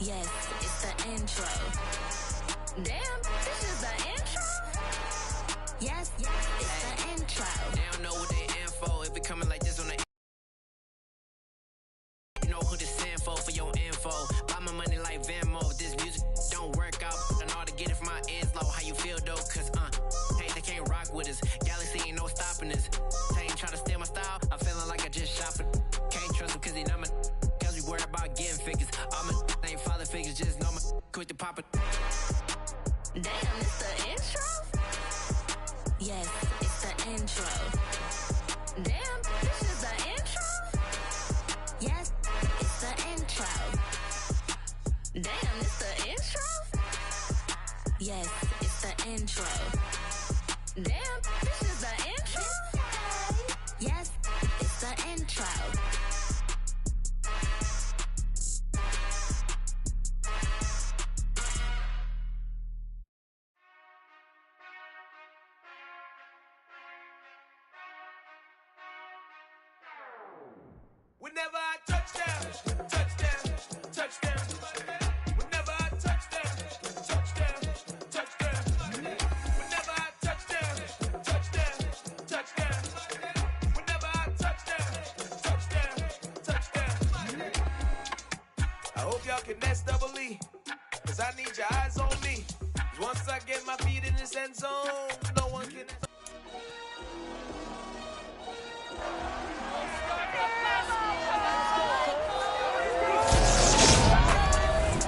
Yes, it's the intro. Damn, this is the intro? Yes, it's the intro. They don't know what they in for. If it coming like this on the you know who to send for your info. Buy my money like Venmo. If this music don't work out, I know how to get it from my ends low. How you feel though? Cause hey, they can't rock with us. Galaxy ain't no stopping us. They ain't try to steal my style. I'm feeling like I just shop it. Can't trust them cause they not my cause we worried about getting figures. All my ain't father figures, just know my quick to pop it. Damn, it's the intro? Yes, it's the intro. Damn, this is the intro? Yes, it's the intro. Damn, it's the intro? Yes, it's the intro. Damn, this is the intro? Yes, it's the intro. Whenever I touchdown, touchdown, touchdown. Whenever I touchdown, touchdown, touchdown. Whenever I touchdown, touchdown, touchdown. Whenever I touchdown, touchdown, touchdown. I hope y'all can nest double E, cause I need your eyes on me. 'Cause once I get my feet in this end zone, no one can.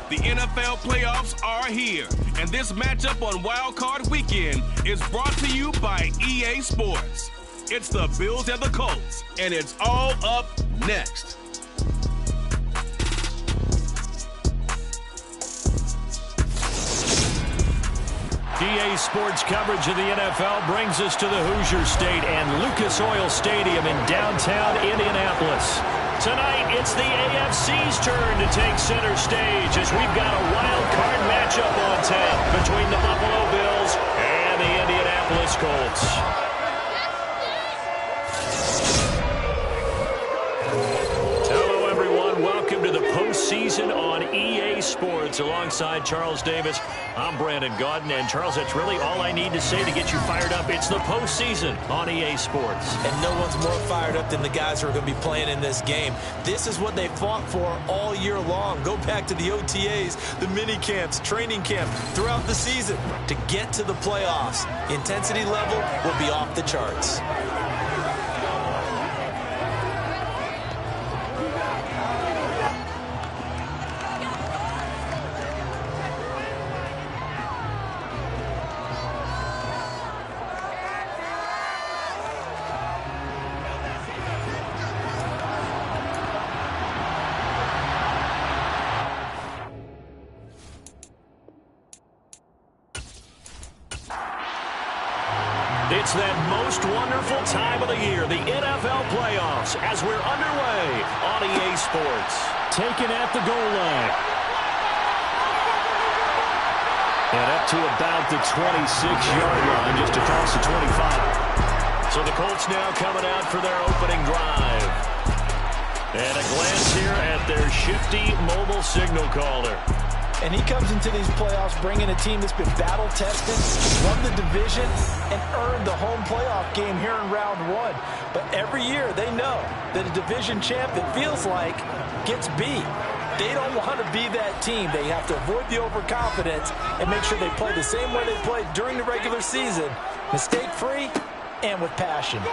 The NFL playoffs are here, and this matchup on Wildcard Weekend is brought to you by EA Sports. It's the Bills and the Colts, and it's all up next. EA Sports coverage of the NFL brings us to the Hoosier State and Lucas Oil Stadium in downtown Indianapolis. Tonight, it's the AFC's turn to take center stage as we've got a wild card matchup on tap between the Buffalo Bills and the Indianapolis Colts. Hello, everyone. Welcome to the postseason on EA Sports. Alongside Charles Davis, I'm Brandon Gaudin. And Charles, that's really all I need to say to get you fired up. It's the postseason on EA Sports. And no one's more fired up than the guys who are going to be playing in this game. This is what they fought for all year long. Go back to the OTAs, the mini camps, training camp, throughout the season to get to the playoffs. Intensity level will be off the charts. It's that most wonderful time of the year, the NFL playoffs, as we're underway on EA Sports. Taken at the goal line. And up to about the 26-yard line, just across the 25. So the Colts now coming out for their opening drive. And a glance here at their shifty mobile signal caller. And he comes into these playoffs bringing a team that's been battle-tested, won the division, and earned the home playoff game here in round one. But every year they know that a division champ, it feels like, gets beat. They don't want to be that team. They have to avoid the overconfidence and make sure they play the same way they played during the regular season, mistake-free and with passion.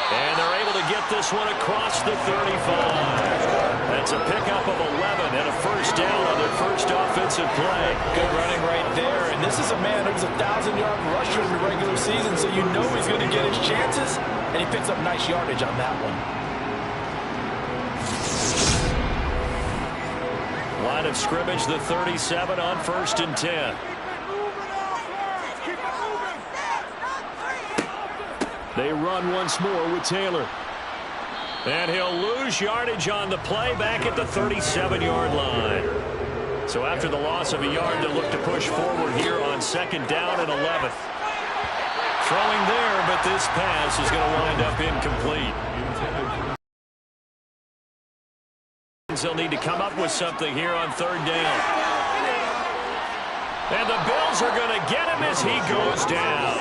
And they're able to get this one across the 35. That's a pickup of 11 and a first down on their first offensive play. Good running right there. And this is a man who was a 1,000-yard rusher in the regular season, so you know he's going to get his chances, and he picks up nice yardage on that one. Line of scrimmage, the 37 on 1st and 10. They run once more with Taylor. And he'll lose yardage on the play back at the 37-yard line. So after the loss of a yard, they'll look to push forward here on 2nd down and 11. Throwing there, but this pass is going to wind up incomplete. They'll need to come up with something here on third down. And the Bills are going to get him as he goes down.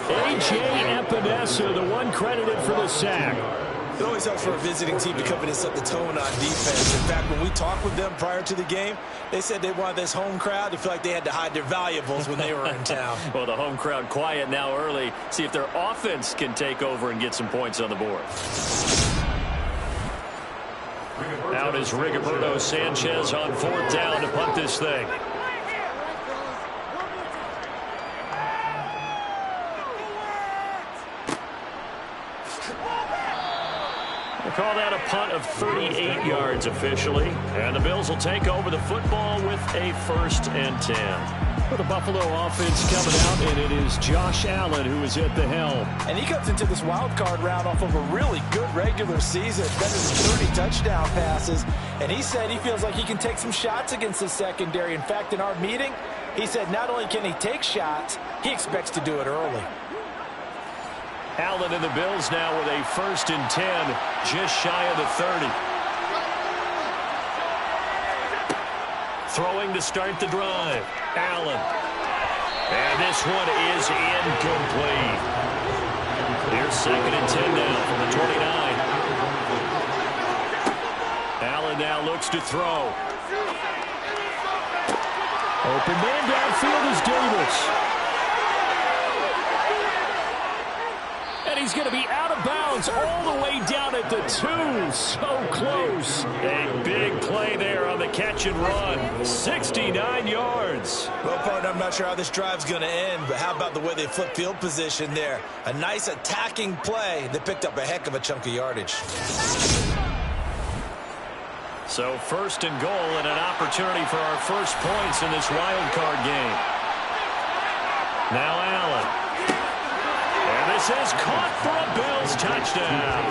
A.J. Epinesa, the one credited for the sack. It always helps for a visiting team to come in and set the tone on defense. In fact, when we talked with them prior to the game, they said they wanted this home crowd to feel like they had to hide their valuables when they were in town. Well, the home crowd quiet now early. See if their offense can take over and get some points on the board. Out is Rigoberto Sanchez on fourth down to punt this thing. Call that a punt of 38 yards officially. And the Bills will take over the football with a 1st and 10. For the Buffalo offense coming out, and it is Josh Allen who is at the helm. And he comes into this wild card round off of a really good regular season, better than 30 touchdown passes. And he said he feels like he can take some shots against the secondary. In fact, in our meeting, he said not only can he take shots, he expects to do it early. Allen and the Bills now with a 1st and 10, just shy of the 30. Throwing to start the drive. Allen. And this one is incomplete. Here's 2nd and 10 now from the 29. Allen now looks to throw. Open man downfield is Davis. And he's going to be out of bounds all the way down at the 2. So close. A big play there on the catch and run. 69 yards. Well, partner, I'm not sure how this drive's going to end, but how about the way they flip field position there? A nice attacking play that picked up a heck of a chunk of yardage. So 1st and goal and an opportunity for our first points in this wild card game. Now Allen. And this is caught for a Bills touchdown.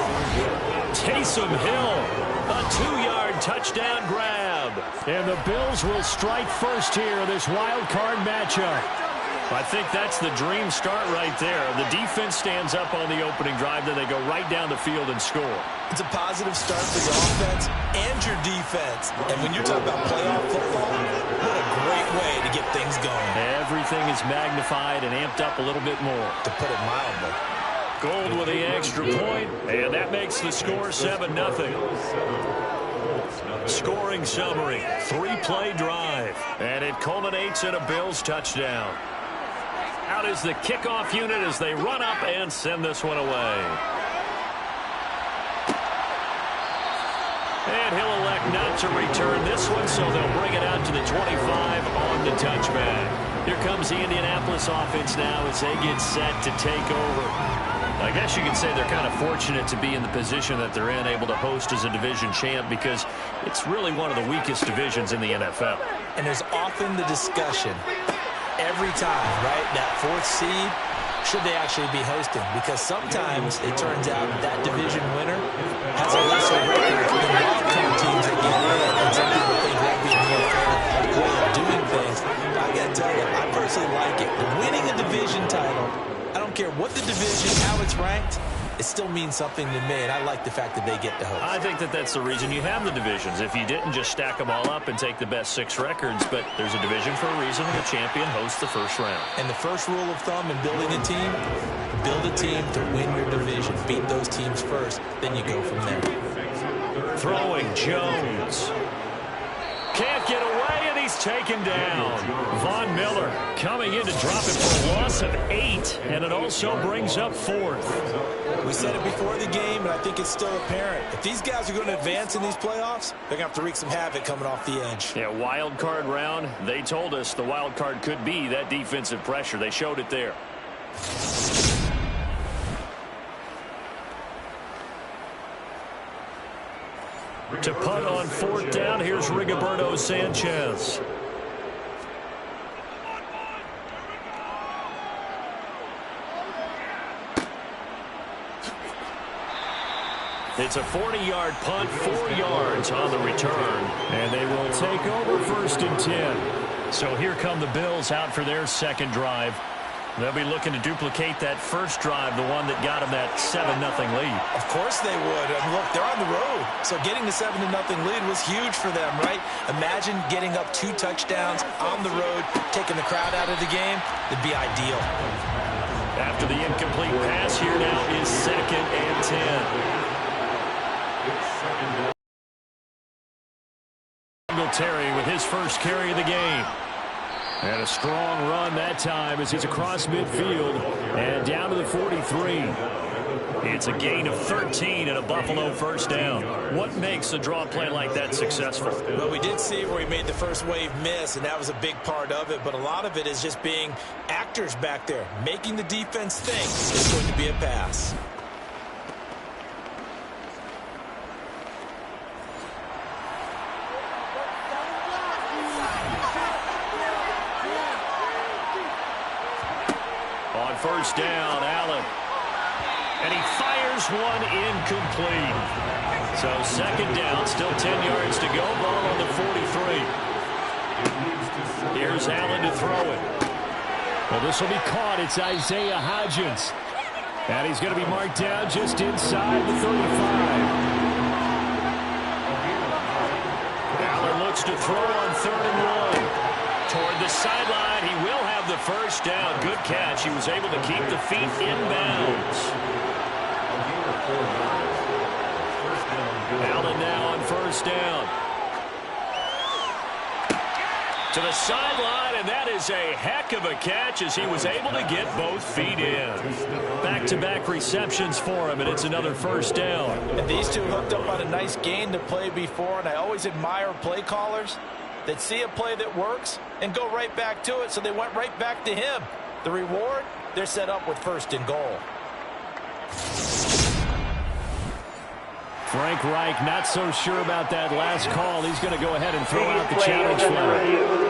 Taysom Hill, a 2-yard touchdown grab. And the Bills will strike first here in this wild card matchup. I think that's the dream start right there. The defense stands up on the opening drive, then they go right down the field and score. It's a positive start for your offense and your defense. And when you're talking about playoff football, what a great way to get things going. Everything is magnified and amped up a little bit more. To put it mildly. Gold with the extra point, and that makes the score 7-0. Scoring summary, 3-play drive, and it culminates in a Bills touchdown. Out is the kickoff unit as they run up and send this one away. And he'll elect not to return this one, so they'll bring it out to the 25 on the touchback. Here comes the Indianapolis offense now as they get set to take over. I guess you could say they're kind of fortunate to be in the position that they're in, able to host as a division champ, because it's really one of the weakest divisions in the NFL. And there's often the discussion every time, right, that 4th seed, should they actually be hosting? Because sometimes it turns out that division winner has a lesser record than wildcard teams that get in, and some people think that would be more fair way of doing things. But I got to tell you, I personally like it. Winning a division title, I don't care what the division, how it's ranked, it still means something to me, and I like the fact that they get to host. I think that that's the reason you have the divisions. If you didn't just stack them all up and take the best 6 records, but there's a division for a reason, and the champion hosts the first round. And the first rule of thumb in building a team, build a team to win your division. Beat those teams first, then you go from there. Throwing Jones. Can't get away, and he's taken down. Von Miller coming in to drop it for a loss of 8, and it also brings up 4th. We said it before the game, and I think it's still apparent. If these guys are going to advance in these playoffs, they're going to have to wreak some havoc coming off the edge. Yeah, wild card round. They told us the wild card could be that defensive pressure. They showed it there. To punt on 4th down, here's Rigoberto Sanchez. It's a 40-yard punt, 4 yards on the return. And they will take over 1st and 10. So here come the Bills out for their second drive. They'll be looking to duplicate that first drive, the one that got them that 7-0 lead. Of course they would. I mean, look, they're on the road. So getting the 7-0 lead was huge for them, right? Imagine getting up 2 touchdowns on the road, taking the crowd out of the game. It'd be ideal. After the incomplete pass, here now is 2nd and 10. Terry with his first carry of the game. And a strong run that time as he's across midfield and down to the 43. It's a gain of 13 and a Buffalo first down. What makes a draw play like that successful? Well, we did see where he made the first wave miss, and that was a big part of it. But a lot of it is just being actors back there, making the defense think it's going to be a pass. First down, Allen. And he fires one incomplete. So 2nd down, still 10 yards to go. Ball on the 43. Here's Allen to throw it. Well, this will be caught. It's Isaiah Hodgins. And he's going to be marked down just inside the 35. Allen looks to throw on 3rd and 1. Toward the sideline, he will have the first down. Good catch. He was able to keep the feet in bounds. Allen now on first down. To the sideline, and that is a heck of a catch as he was able to get both feet in. Back-to-back receptions for him, and it's another first down. And these two hooked up on a nice gain to play before, and I always admire play callers that see a play that works and go right back to it, so they went right back to him. The reward, they're set up with 1st and goal. Frank Reich not so sure about that last call. He's going to go ahead and throw out the challenge flag.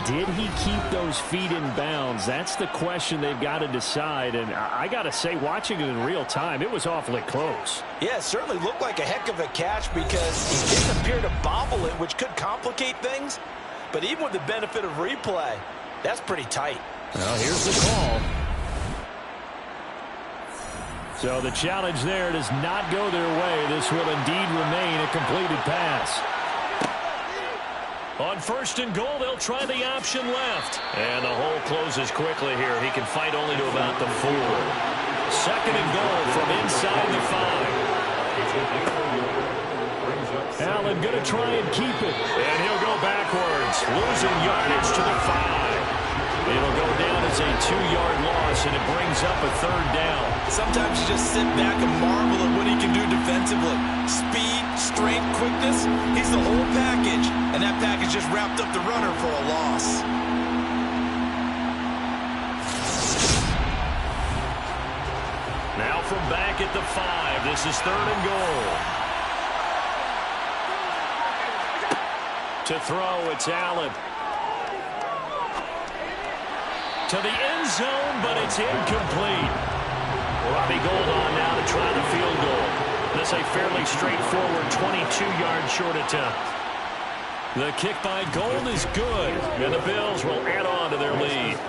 Did he keep those feet in bounds? That's the question they've got to decide. And I got to say, watching it in real time, it was awfully close. Yeah, it certainly looked like a heck of a catch because he didn't appear to bobble it, which could complicate things. But even with the benefit of replay, that's pretty tight. Well, here's the call. So the challenge there does not go their way. This will indeed remain a completed pass. On 1st and goal, they'll try the option left. And the hole closes quickly here. He can fight only to about the 4. 2nd and goal from inside the 5. Allen going to try and keep it. And he'll go backwards, losing yardage to the 5. It'll go down as a 2-yard loss, and it brings up a 3rd down. Sometimes you just sit back and marvel at what he can do defensively. Speed, strength, quickness, he's the whole package. And that package just wrapped up the runner for a loss. Now from back at the 5, this is 3rd and goal. To throw, it's Allen. To the end zone, but it's incomplete. Robbie Gould on now to try the field goal. This a fairly straightforward 22-yard short attempt. The kick by Gould is good, and the Bills will add on to their lead.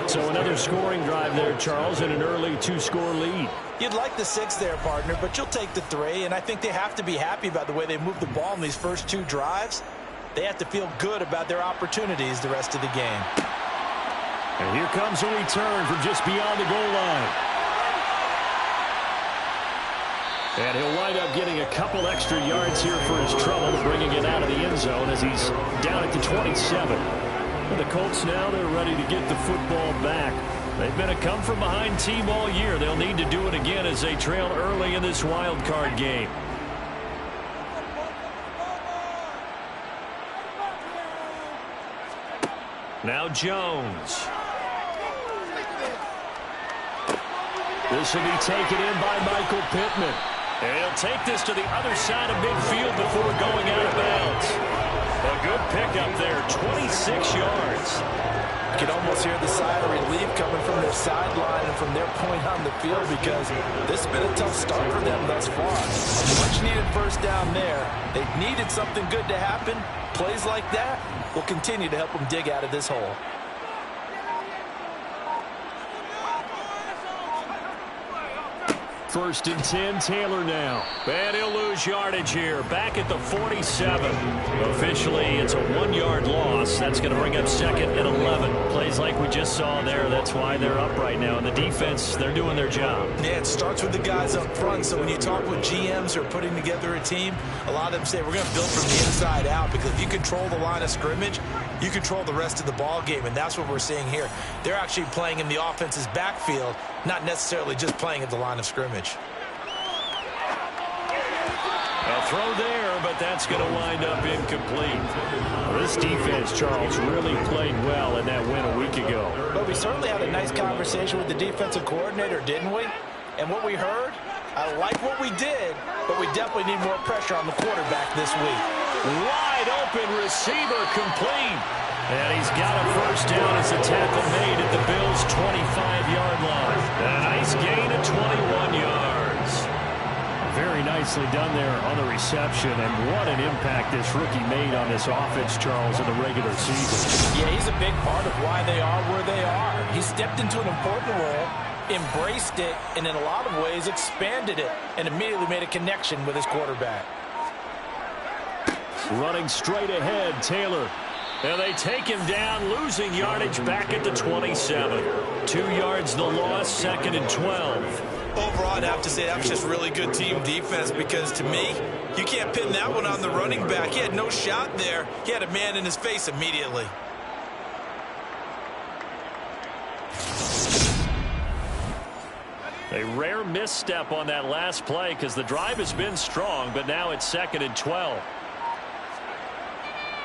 So another scoring drive there, Charles, and an early 2-score lead. You'd like the 6 there, partner, but you'll take the 3, and I think they have to be happy about the way they moved the ball in these first 2 drives. They have to feel good about their opportunities the rest of the game. And here comes a return from just beyond the goal line. And he'll wind up getting a couple extra yards here for his trouble, bringing it out of the end zone as he's down at the 27. And the Colts now, they're ready to get the football back. They've been a come-from-behind team all year. They'll need to do it again as they trail early in this wild card game. Now Jones. This will be taken in by Michael Pittman. And he'll take this to the other side of midfield before going out of bounds. A good pickup there, 26 yards. You can almost hear the sigh of relief coming from their sideline and from their point on the field because this has been a tough start for them thus far. A much-needed first down there. They needed something good to happen. Plays like that will continue to help them dig out of this hole. 1st and 10, Taylor now. And he'll lose yardage here. Back at the 47. Officially, it's a 1-yard loss. That's going to bring up 2nd and 11. Plays like we just saw there. That's why they're up right now. And the defense, they're doing their job. Yeah, it starts with the guys up front. So when you talk with GMs who are putting together a team, a lot of them say we're going to build from the inside out, because if you control the line of scrimmage, you control the rest of the ball game, and that's what we're seeing here. They're actually playing in the offense's backfield, not necessarily just playing at the line of scrimmage. A throw there, but that's going to wind up incomplete. This defense, Charles, really played well in that win a week ago. But we certainly had a nice conversation with the defensive coordinator, didn't we? And what we heard, I like what we did, but we definitely need more pressure on the quarterback this week. Wide open receiver complete. And he's got a first down as a tackle made at the Bills' 25-yard line. A nice gain of 21 yards. Very nicely done there on the reception, and what an impact this rookie made on this offense, Charles, in the regular season. Yeah, he's a big part of why they are where they are. He stepped into an important role, embraced it, and in a lot of ways expanded it, and immediately made a connection with his quarterback. Running straight ahead, Taylor. And they take him down, losing yardage back at the 27. 2 yards the loss, 2nd and 12. Overall, I'd have to say that was just really good team defense, because to me, you can't pin that one on the running back. He had no shot there. He had a man in his face immediately. A rare misstep on that last play, because the drive has been strong, but now it's 2nd and 12.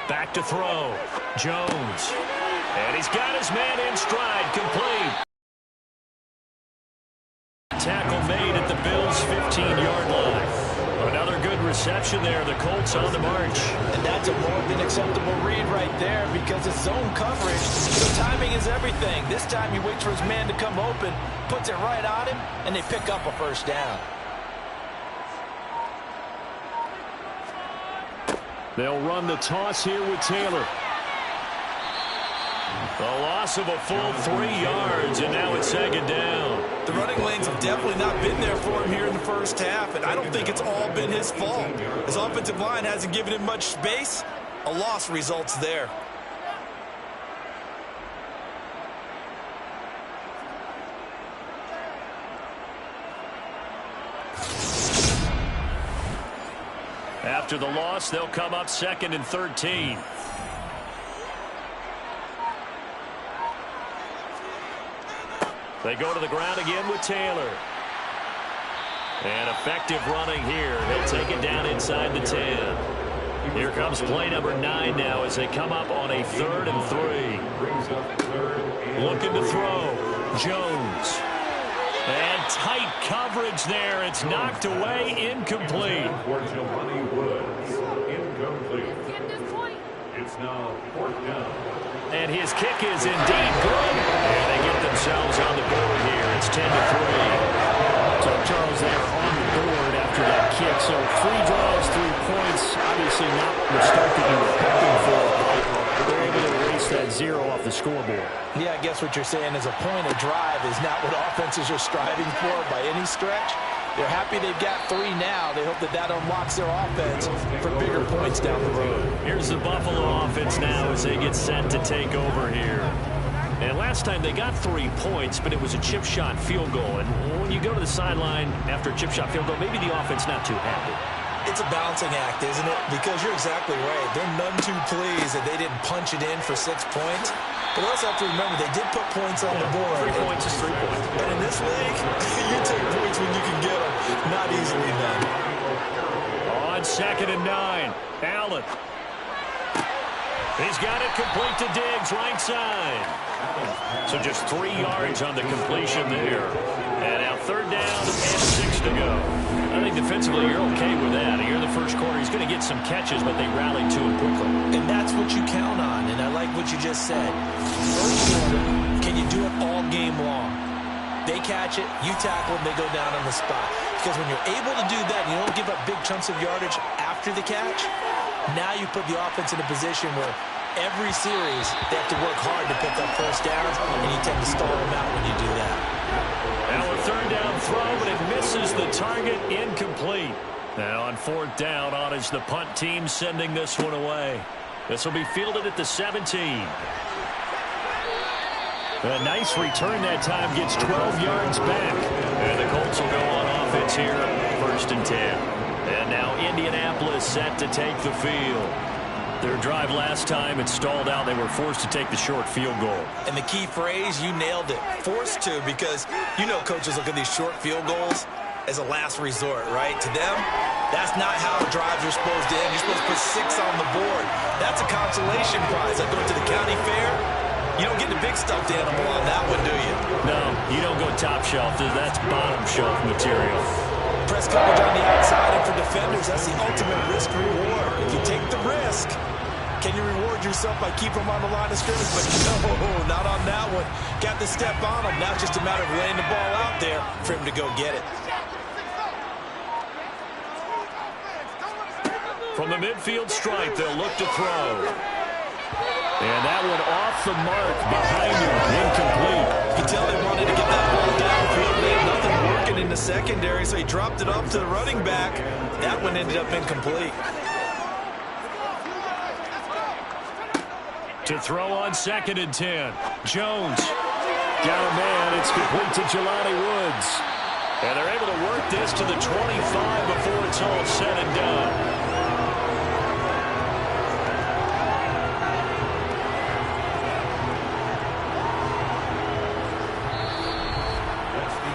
Back to throw. Jones. And he's got his man in stride, complete. Tackle made at the Bills' 15-yard line. Another good reception there. The Colts on the march. And that's a more than acceptable read right there, because it's zone coverage. So timing is everything. This time he waits for his man to come open, puts it right on him, and they pick up a first down. They'll run the toss here with Taylor. A loss of a full 3 yards, and now it's 2nd down. The running lanes have definitely not been there for him here in the first half, and I don't think it's all been his fault. His offensive line hasn't given him much space. A loss results there. After the loss, they'll come up 2nd and 13. They go to the ground again with Taylor. And effective running here. They'll take it down inside the 10. Here comes play number 9 now as they come up on a 3rd and 3. Looking to throw. Jones. And tight coverage there. It's knocked away, incomplete. It's now 4th down. And his kick is indeed good. And they get themselves on the board here. It's 10-3. So, Charles, they are on the board after that kick. So 3 drives, 3 points. Obviously not the start that you were hoping for. They're able to erase that 0 off the scoreboard. Yeah, I guess what you're saying is a point of drive is not what offenses are striving for by any stretch. They're happy they've got 3 now. They hope that that unlocks their offense for bigger points down the road. Here's the Buffalo offense now as they get set to take over here. And last time they got 3 points, but it was a chip shot field goal. And when you go to the sideline after a chip shot field goal, maybe the offense not too happy. It's a balancing act, isn't it? Because you're exactly right. They're none too pleased that they didn't punch it in for 6 points. But also have to remember, they did put points on the board. 3 points is 3 points. And in this league, you take points when you can get them. Not easily done. On 2nd and 9, Allen. He's got it complete to Diggs, right side. So just 3 yards on the completion there. And now 3rd down and 6 to go. I think defensively you're okay with that. Here in the first quarter, he's going to get some catches, but they rallied to him quickly. And that's what you count on, and I like what you just said. First quarter, can you do it all game long? They catch it, you tackle them, they go down on the spot. Because when you're able to do that and you don't give up big chunks of yardage after the catch, now you put the offense in a position where every series they have to work hard to pick up first downs, and you tend to stall them out when you do that. Now a 3rd down throw, but it misses the target. Incomplete. Now on 4th down, on is the punt team sending this one away. This will be fielded at the 17. A nice return that time, gets 12 yards back. And the Colts will go on offense here, 1st and 10. And now Indianapolis set to take the field. Their drive last time, it stalled out. They were forced to take the short field goal. And the key phrase, you nailed it, forced to, because you know coaches look at these short field goals as a last resort, right? To them, that's not how drives are supposed to end. You're supposed to put 6 on the board. That's a consolation prize. I go to the county fair. You don't get the big stuffed animal on that one, do you? No, you don't go top shelf. That's bottom shelf material. Press coverage on the outside, and for defenders, that's the ultimate risk reward. If you take the risk, can you reward yourself by keeping them on the line of scrimmage? But no, not on that one. Got to step on them. Now it's just a matter of laying the ball out there for him to go get it. From the midfield stripe, they'll look to throw. And that one off the mark behind him, incomplete. You can tell they wanted to get that ball downfield. They had nothing working in the secondary, so he dropped it off to the running back. That one ended up incomplete. To throw on 2nd and 10. Jones. Got a man. It's complete to Jelani Woods. And they're able to work this to the 25 before it's all said and done.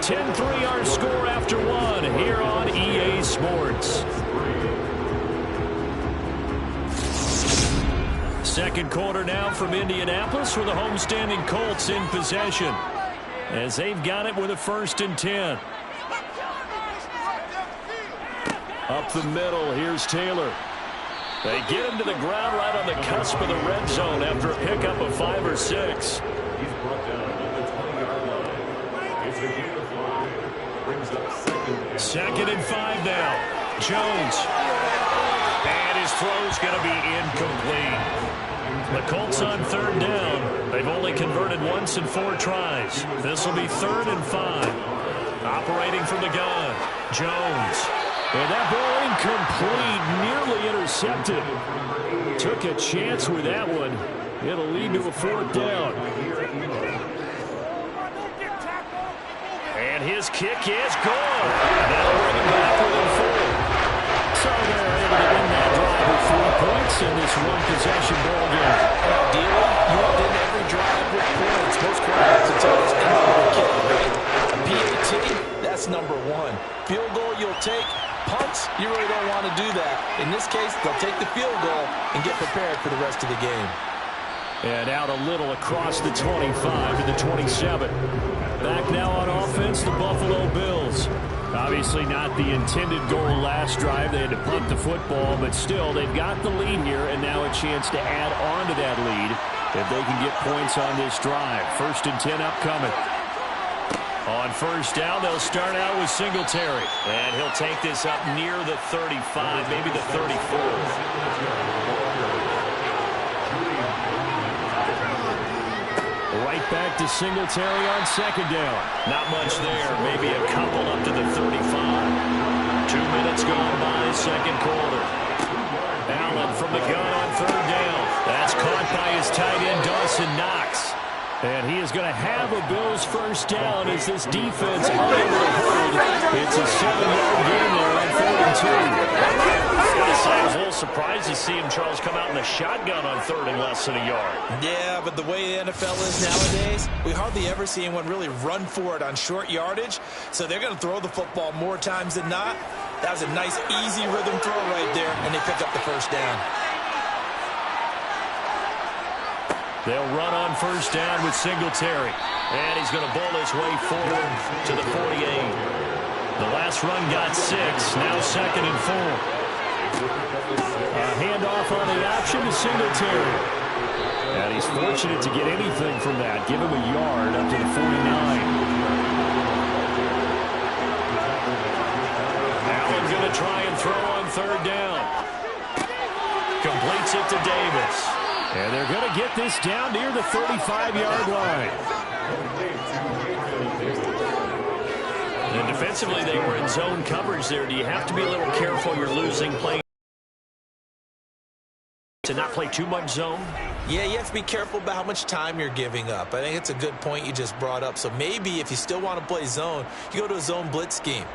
10-3 our score after 1 here on EA Sports. Second quarter now from Indianapolis with the homestanding Colts in possession as they've got it with a 1st and 10. Up the middle, here's Taylor. They get him to the ground right on the cusp of the red zone after a pickup of 5 or 6. He's brought down at the 20-yard line. It's a gain of 5. Brings up 2nd and 5 now. Jones. And his throw's going to be incomplete. The Colts on 3rd down. They've only converted once in 4 tries. This will be 3rd and 5. Operating from the gun. Jones. And that ball incomplete, nearly intercepted. Took a chance with that one. It'll lead to a 4th down. And his kick is good. That'll bring him back within 4. So they're able to win that drive with 3 points in this one-possession ball game. Ideally, you want to end every drive with points. Most quarterbacks will tell us end it with a kick, right? A PAT, that's number 1. Field goal you'll take. Punts, you really don't want to do that. In this case, they'll take the field goal and get prepared for the rest of the game. And out a little across the 25 to the 27. Back now on offense, the Buffalo Bills. Obviously not the intended goal last drive. They had to punt the football, but still, they've got the lead here, and now a chance to add on to that lead if they can get points on this drive. 1st and 10 upcoming. On 1st down, they'll start out with Singletary. And he'll take this up near the 35, maybe the 34. Right back to Singletary on 2nd down. Not much there, maybe a couple up to the 35. 2 minutes gone by, 2nd quarter. Allen from the gun on 3rd down. That's caught by his tight end, Dawson Knox. And he is going to have a Bills 1st down as this defense unable to hold. It's a 7-yard gain there on 3rd and 2. I was a little surprised to see him, Charles, come out in the shotgun on 3rd and less than a yard. Yeah, but the way the NFL is nowadays, we hardly ever see anyone really run for it on short yardage. So they're going to throw the football more times than not. That was a nice, easy rhythm throw right there, and they pick up the 1st down. They'll run on 1st down with Singletary. And he's going to bowl his way forward to the 48. The last run got 6. Now 2nd and 4. A handoff on the option to Singletary. And he's fortunate to get anything from that. Give him a yard up to the 49. Allen going to try and throw on 3rd down. Completes it to Davis. And they're going to get this down near the 35-yard line. And And defensively, they were in zone coverage there. Do you have to be a little careful you're losing playing to not play too much zone? Yeah, you have to be careful about how much time you're giving up. I think it's a good point you just brought up. So maybe if you still want to play zone, you go to a zone blitz scheme.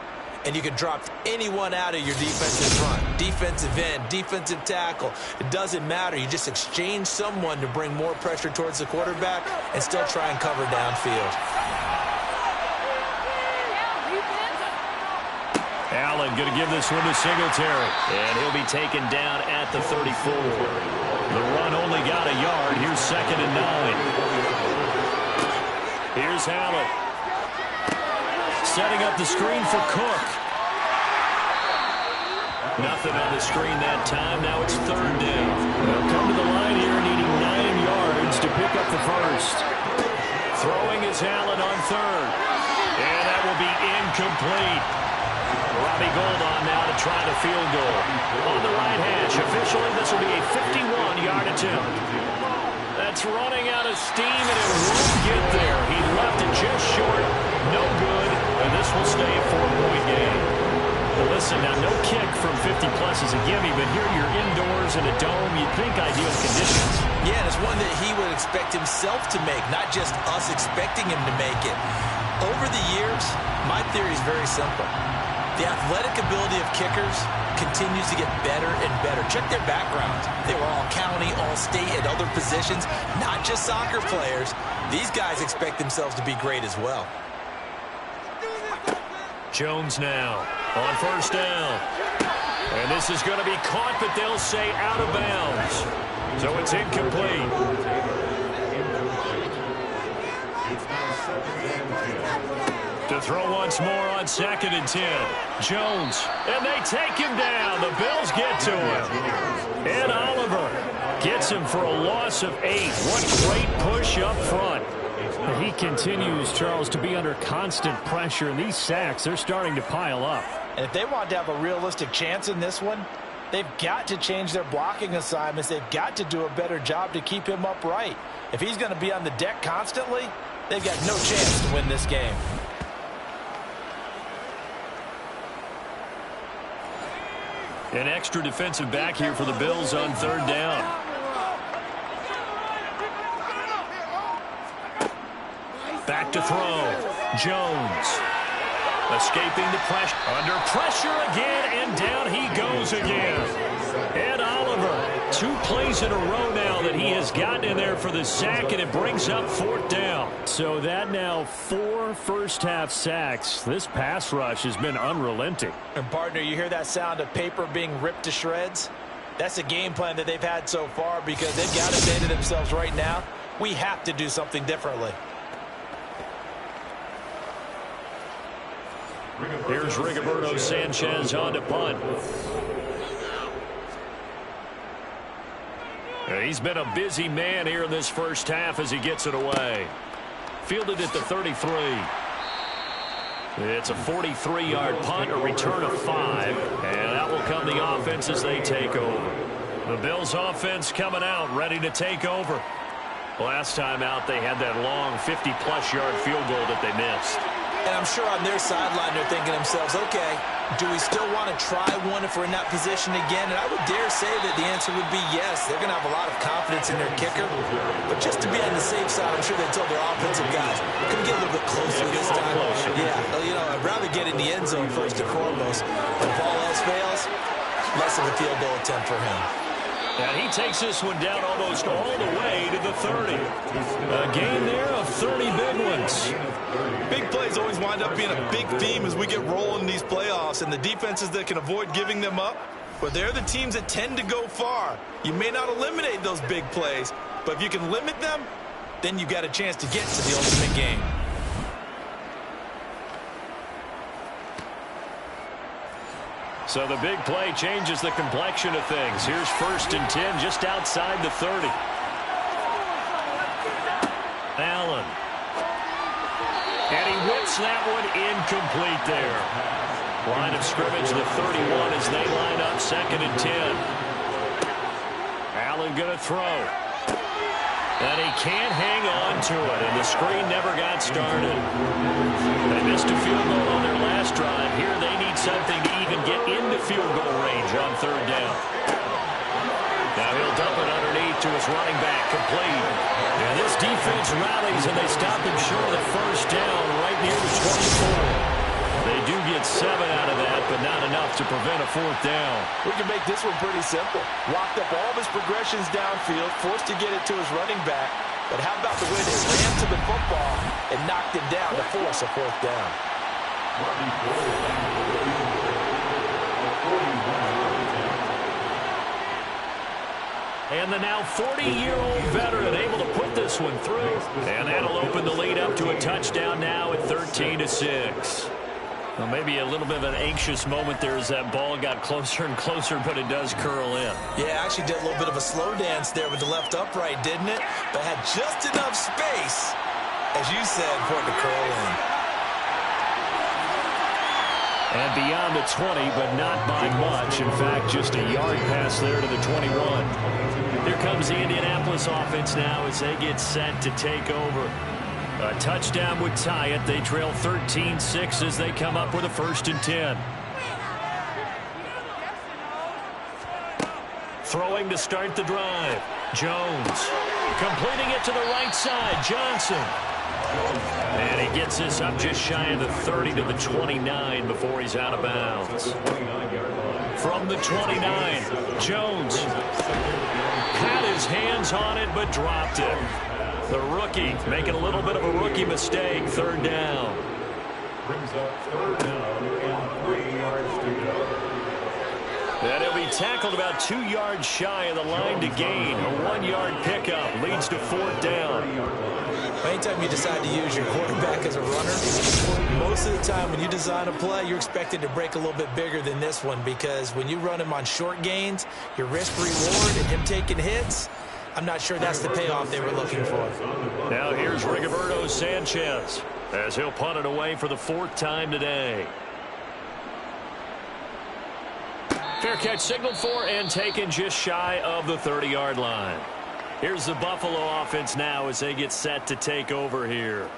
And you can drop anyone out of your defensive front. Defensive end, defensive tackle. It doesn't matter. You just exchange someone to bring more pressure towards the quarterback and still try and cover downfield. Allen going to give this one to Singletary. And he'll be taken down at the 34. The run only got a yard. Here's 2nd and 9. Here's Allen. Setting up the screen for Cook. Nothing on the screen that time. Now it's 3rd down. They'll come to the line here needing 9 yards to pick up the first. Throwing is Allen on 3rd. And that will be incomplete. Robbie Gould on now to try the field goal. On the right hash. Officially, this will be a 51-yard attempt. That's running out of steam, and it won't get there. He left it just short. No good. And this will stay a 4-point game. Well, listen, now no kick from 50-plus is a gimme, but here you're indoors in a dome. You'd think ideal conditions. Yeah, and it's one that he would expect himself to make, not just us expecting him to make it. Over the years, my theory is very simple. The athletic ability of kickers continues to get better and better. Check their backgrounds. They were all county, all state, and other positions, not just soccer players. These guys expect themselves to be great as well. Jones now on 1st down. And this is going to be caught, but they'll say out of bounds. So it's incomplete. To throw once more on 2nd and 10. Jones. And they take him down. The Bills get to him. And Oliver gets him for a loss of 8. What great push up front. He continues, Charles, to be under constant pressure. And these sacks, they're starting to pile up. And if they want to have a realistic chance in this one, they've got to change their blocking assignments. They've got to do a better job to keep him upright. If he's going to be on the deck constantly, they've got no chance to win this game. An extra defensive back here for the Bills on 3rd down. Back to throw. Jones. Escaping the pressure. Under pressure again, and down he goes again. And Oliver, 2 plays in a row now that he has gotten in there for the sack, and it brings up 4th down. So that now 4 first-half sacks. This pass rush has been unrelenting. And, partner, you hear that sound of paper being ripped to shreds? That's a game plan that they've had so far because they've got to say to themselves right now, we have to do something differently. Here's Rigoberto Sanchez on to punt. He's been a busy man here in this first half as he gets it away. Fielded at the 33. It's a 43-yard punt, a return of 5. And that will come the offense as they take over. The Bills offense coming out, ready to take over. Last time out, they had that long 50-plus yard field goal that they missed. And I'm sure on their sideline they're thinking to themselves, okay, do we still want to try one if we're in that position again? And I would dare say that the answer would be yes. They're going to have a lot of confidence in their kicker. But just to be on the safe side, I'm sure they told their offensive guys, can we get a little bit closer this time? Yeah, you know, I'd rather get in the end zone first and foremost. But if all else fails, less of a field goal attempt for him. And he takes this one down almost all the way to the 30. A game there of 30 big ones. Big plays always wind up being a big theme as we get rolling in these playoffs, and the defenses that can avoid giving them up, but they're the teams that tend to go far. You may not eliminate those big plays, but if you can limit them, then you've got a chance to get to the ultimate game. So the big play changes the complexion of things. Here's 1st and 10 just outside the 30. Allen. And he whips that one incomplete there. Line of scrimmage, the 31 as they line up 2nd and 10. Allen going to throw. And he can't hang on to it, and the screen never got started. They missed a field goal on their last drive. Here they need something to even get into field goal range on third down. Now he'll dump it underneath to his running back, complete. And this defense rallies, and they stop him short of the first down right near the 24. They do get 7 out of that, but not enough to prevent a fourth down. We can make this one pretty simple. Locked up all of his progressions downfield, forced to get it to his running back. But how about the way they ran to the football and knocked him down to force a fourth down? And the now 40-year-old veteran able to put this one through. And that'll open the lead up to a touchdown now at 13-6. Well, maybe a little bit of an anxious moment there as that ball got closer and closer, but it does curl in. Yeah, actually did a little bit of a slow dance there with the left upright, didn't it? But had just enough space, as you said, for it to curl in. And beyond the 20, but not by much. In fact, just a yard pass there to the 21. Here comes the Indianapolis offense now as they get set to take over. A touchdown would tie it. They trail 13-6 as they come up with a 1st and 10. Throwing to start the drive. Jones. Completing it to the right side. Johnson. And he gets this up just shy of the 30 to the 29 before he's out of bounds. From the 29, Jones had his hands on it but dropped it. The rookie making a little bit of a rookie mistake. 3rd down. Brings up 3rd down and 3 yards to go. And he'll be tackled about 2 yards shy of the line to gain. A 1-yard pickup leads to 4th down. Anytime you decide to use your quarterback as a runner, most of the time when you design a play, you're expected to break a little bit bigger than this one, because when you run him on short gains, your risk-reward and him taking hits, I'm not sure that's the payoff they were looking for. Now here's Rigoberto Sanchez as he'll punt it away for the 4th time today. Fair catch signaled for and taken just shy of the 30-yard line. Here's the Buffalo offense now as they get set to take over here.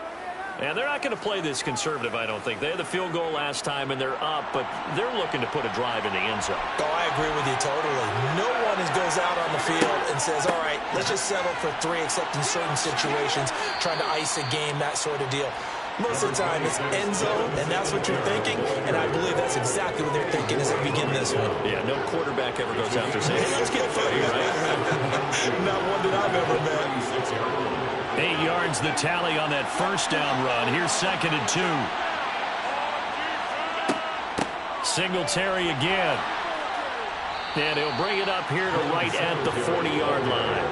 And they're not going to play this conservative, I don't think. They had the field goal last time, and they're up, but they're looking to put a drive in the end zone. Oh, I agree with you totally. No one goes out on the field and says, all right, let's just settle for 3, except in certain situations, trying to ice a game, that sort of deal. Most of the time, it's end zone, and that's what you're thinking, and I believe that's exactly what they're thinking as they begin this one. Yeah, no quarterback ever goes out there saying, hey, let's get 30, right? Not one that I've ever met. 8 yards the tally on that 1st down run. Here's 2nd and 2. Singletary again. And he'll bring it up here to right at the 40-yard line.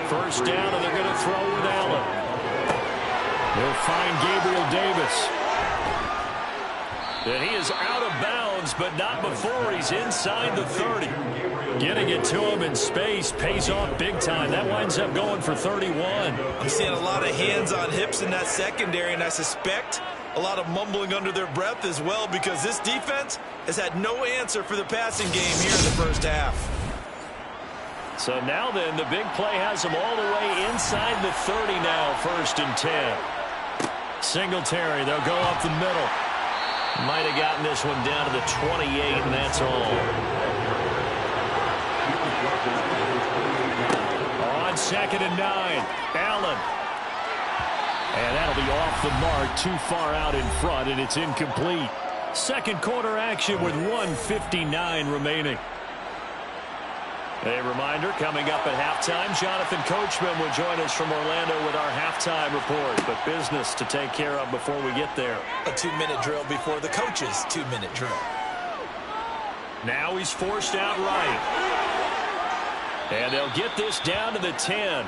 First down, and they're going to throw with Allen. They'll find Gabriel Davis. And he is out of bounds, but not before he's inside the 30. Getting it to him in space pays off big time. That winds up going for 31. I'm seeing a lot of hands on hips in that secondary, and I suspect a lot of mumbling under their breath as well, because this defense has had no answer for the passing game here in the first half. So now then, the big play has them all the way inside the 30 now, 1st and 10. Singletary, they'll go up the middle. Might have gotten this one down to the 28, and that's all. On 2nd and 9, Allen. And that'll be off the mark, too far out in front, and it's incomplete. 2nd quarter action with 1:59 remaining. A reminder, coming up at halftime, Jonathan Coachman will join us from Orlando with our halftime report. But business to take care of before we get there. A 2-minute drill before the coach's 2-minute drill. Now he's forced out right. And they'll get this down to the 10.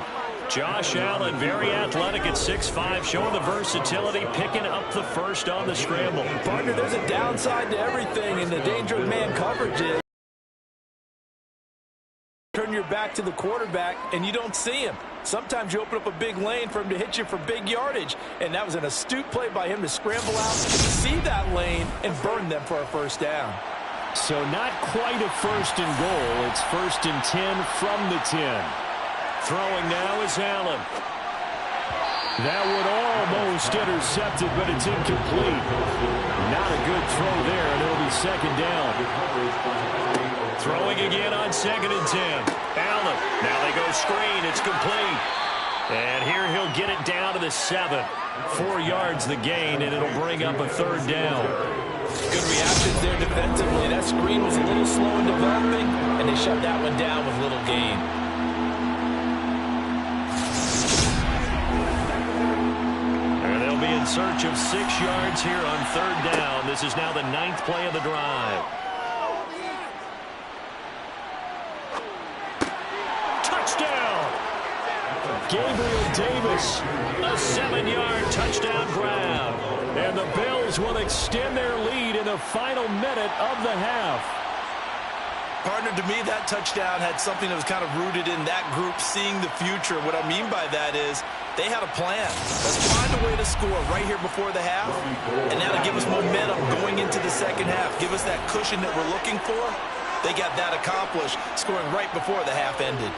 Josh Allen, very athletic at 6'5", showing the versatility, picking up the first on the scramble. Partner, there's a downside to everything, and the danger of man coverage is turn your back to the quarterback and you don't see him. Sometimes you open up a big lane for him to hit you for big yardage, and that was an astute play by him to scramble out, see that lane, and burn them for a 1st down. So not quite a first and goal. It's 1st and 10 from the 10. Throwing now is Allen. That would almost intercept it, but it's incomplete. Not a good throw there, and it'll be 2nd down. Throwing again on 2nd and 10. Allen. Now they go screen. It's complete. And here he'll get it down to the 7. 4 yards the gain, and it'll bring up a 3rd down. Good reactions there defensively. That screen was a little slow in developing, and they shut that one down with little gain. And they'll be in search of 6 yards here on 3rd down. This is now the 9th play of the drive. Touchdown! Gabriel Davis, a 7-yard touchdown grab. And the Bills will extend their lead in the final minute of the half. Partner, to me, that touchdown had something that was kind of rooted in that group seeing the future. What I mean by that is they had a plan. Let's find a way to score right here before the half, and that'll give us momentum going into the 2nd half. Give us that cushion that we're looking for. They got that accomplished, scoring right before the half ended.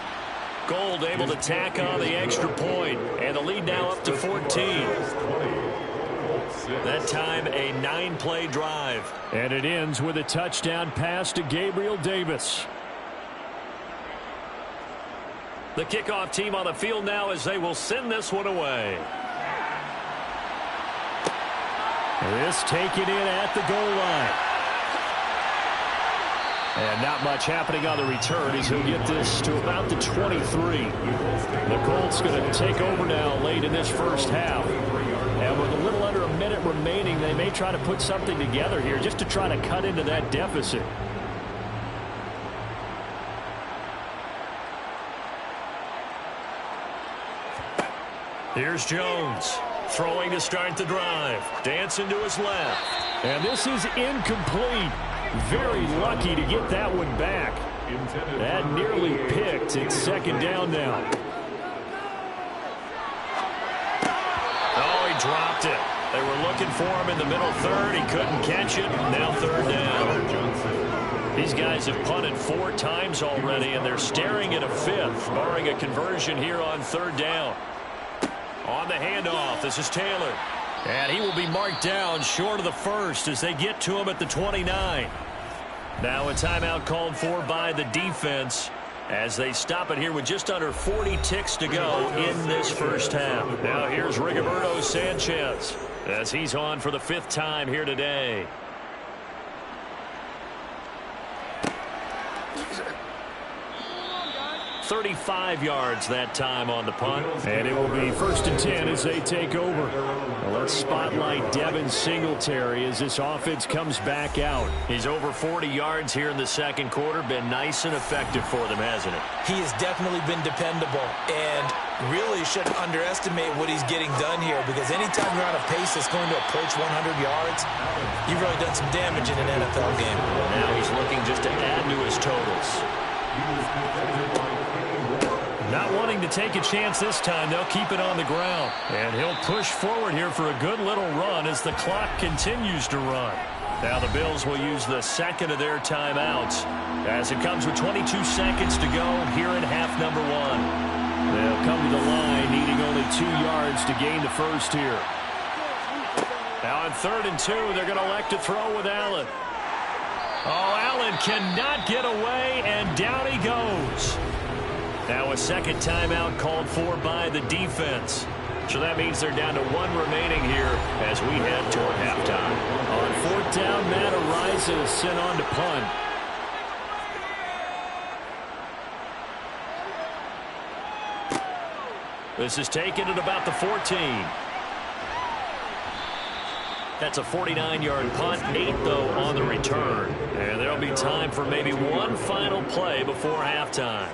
Gold able to tack on the extra point, and the lead now up to 14. That time a 9-play drive. And it ends with a touchdown pass to Gabriel Davis. The kickoff team on the field now as they will send this one away. This taken in at the goal line. And not much happening on the return as he'll get this to about the 23. The Colts going to take over now late in this first half. And with a little under a minute remaining, they may try to put something together here just to try to cut into that deficit. Here's Jones. Throwing to start the drive. Dancing to his left. And this is incomplete. Very lucky to get that one back. That nearly picked. It's 2nd down now. Oh, he dropped it. They were looking for him in the middle 3rd. He couldn't catch it. Now 3rd down. These guys have punted 4 times already, and they're staring at a 5th, barring a conversion here on 3rd down. On the handoff, this is Taylor. And he will be marked down short of the 1st as they get to him at the 29. Now a timeout called for by the defense as they stop it here with just under 40 ticks to go in this first half. Now here's Rigoberto Sanchez as he's on for the 5th time here today. 35 yards that time on the punt. And it will be 1st and 10 as they take over. Well, let's spotlight Devin Singletary as this offense comes back out. He's over 40 yards here in the 2nd quarter. Been nice and effective for them, hasn't it? He has definitely been dependable, and really shouldn't underestimate what he's getting done here, because anytime you're on a pace that's going to approach 100 yards, you've really done some damage in an NFL game. Now he's looking just to add to his totals. Not wanting to take a chance this time. They'll keep it on the ground. And he'll push forward here for a good little run as the clock continues to run. Now the Bills will use the 2nd of their timeouts as it comes with 22 seconds to go here in half number 1. They'll come to the line needing only 2 yards to gain the 1st here. Now on 3rd and 2, they're going to elect to throw with Allen. Oh, Allen cannot get away, and down he goes. Now a 2nd timeout called for by the defense. So that means they're down to 1 remaining here as we head toward halftime. On 4th down, Matt Araiza is sent on to punt. This is taken at about the 14. That's a 49-yard punt, 8 though on the return. And there'll be time for maybe one final play before halftime.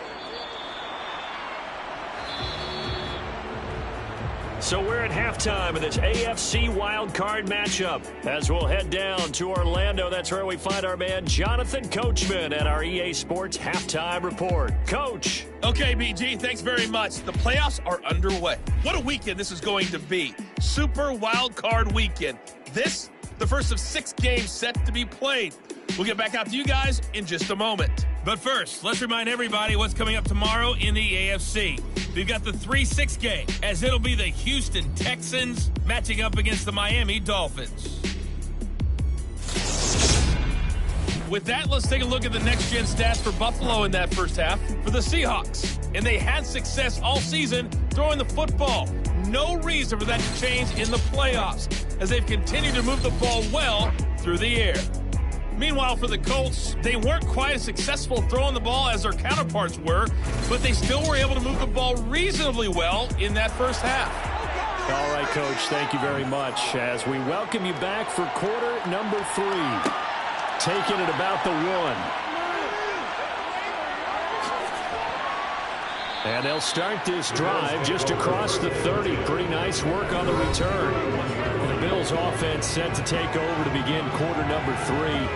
So we're at halftime in this AFC Wildcard matchup as we'll head down to Orlando. That's where we find our man Jonathan Coachman at our EA Sports Halftime Report. Coach. Okay, BG, thanks very much. The playoffs are underway. What a weekend this is going to be. Super Wildcard weekend. This, the first of 6 games set to be played. We'll get back out to you guys in just a moment. But first, let's remind everybody what's coming up tomorrow in the AFC. We've got the 3-6 game, as it'll be the Houston Texans matching up against the Miami Dolphins. With that, let's take a look at the next-gen stats for Buffalo in that first half for the Seahawks. And they had success all season throwing the football. No reason for that to change in the playoffs, as they've continued to move the ball well through the air. Meanwhile, for the Colts, they weren't quite as successful throwing the ball as their counterparts were, but they still were able to move the ball reasonably well in that first half. All right, Coach, thank you very much as we welcome you back for quarter number 3. Taking it about the 1. And they'll start this drive just across the 30. Pretty nice work on the return. The Bills offense set to take over to begin quarter number 3.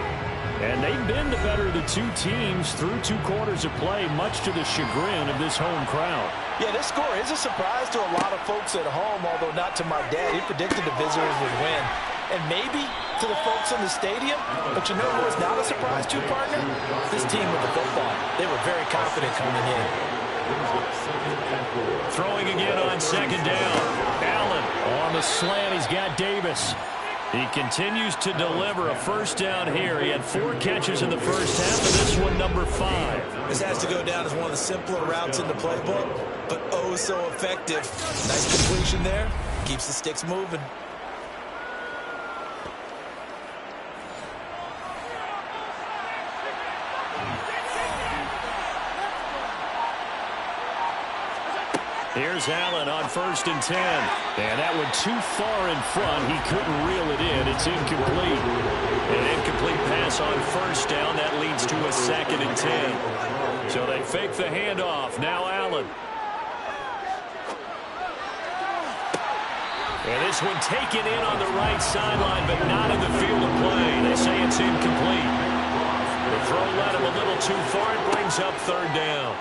And they've been the better of the two teams through 2 quarters of play, much to the chagrin of this home crowd. Yeah, this score is a surprise to a lot of folks at home, although not to my dad. He predicted the visitors would win. And maybe to the folks in the stadium. But you know who was not a surprise to, partner? This team with the football. They were very confident coming in. Throwing again on second down. Allen on the slant. He's got Davis. He continues to deliver a first down here. He had 4 catches in the first half, and this one number 5. This has to go down as one of the simpler routes in the playbook, but oh so effective. Nice completion there. Keeps the sticks moving. Here's Allen on 1st and 10. And that one too far in front. He couldn't reel it in. It's incomplete. An incomplete pass on first down. That leads to a 2nd and 10. So they fake the handoff. Now Allen. And this one taken in on the right sideline, but not in the field of play. They say it's incomplete. The throw led him a little too far. It brings up 3rd down.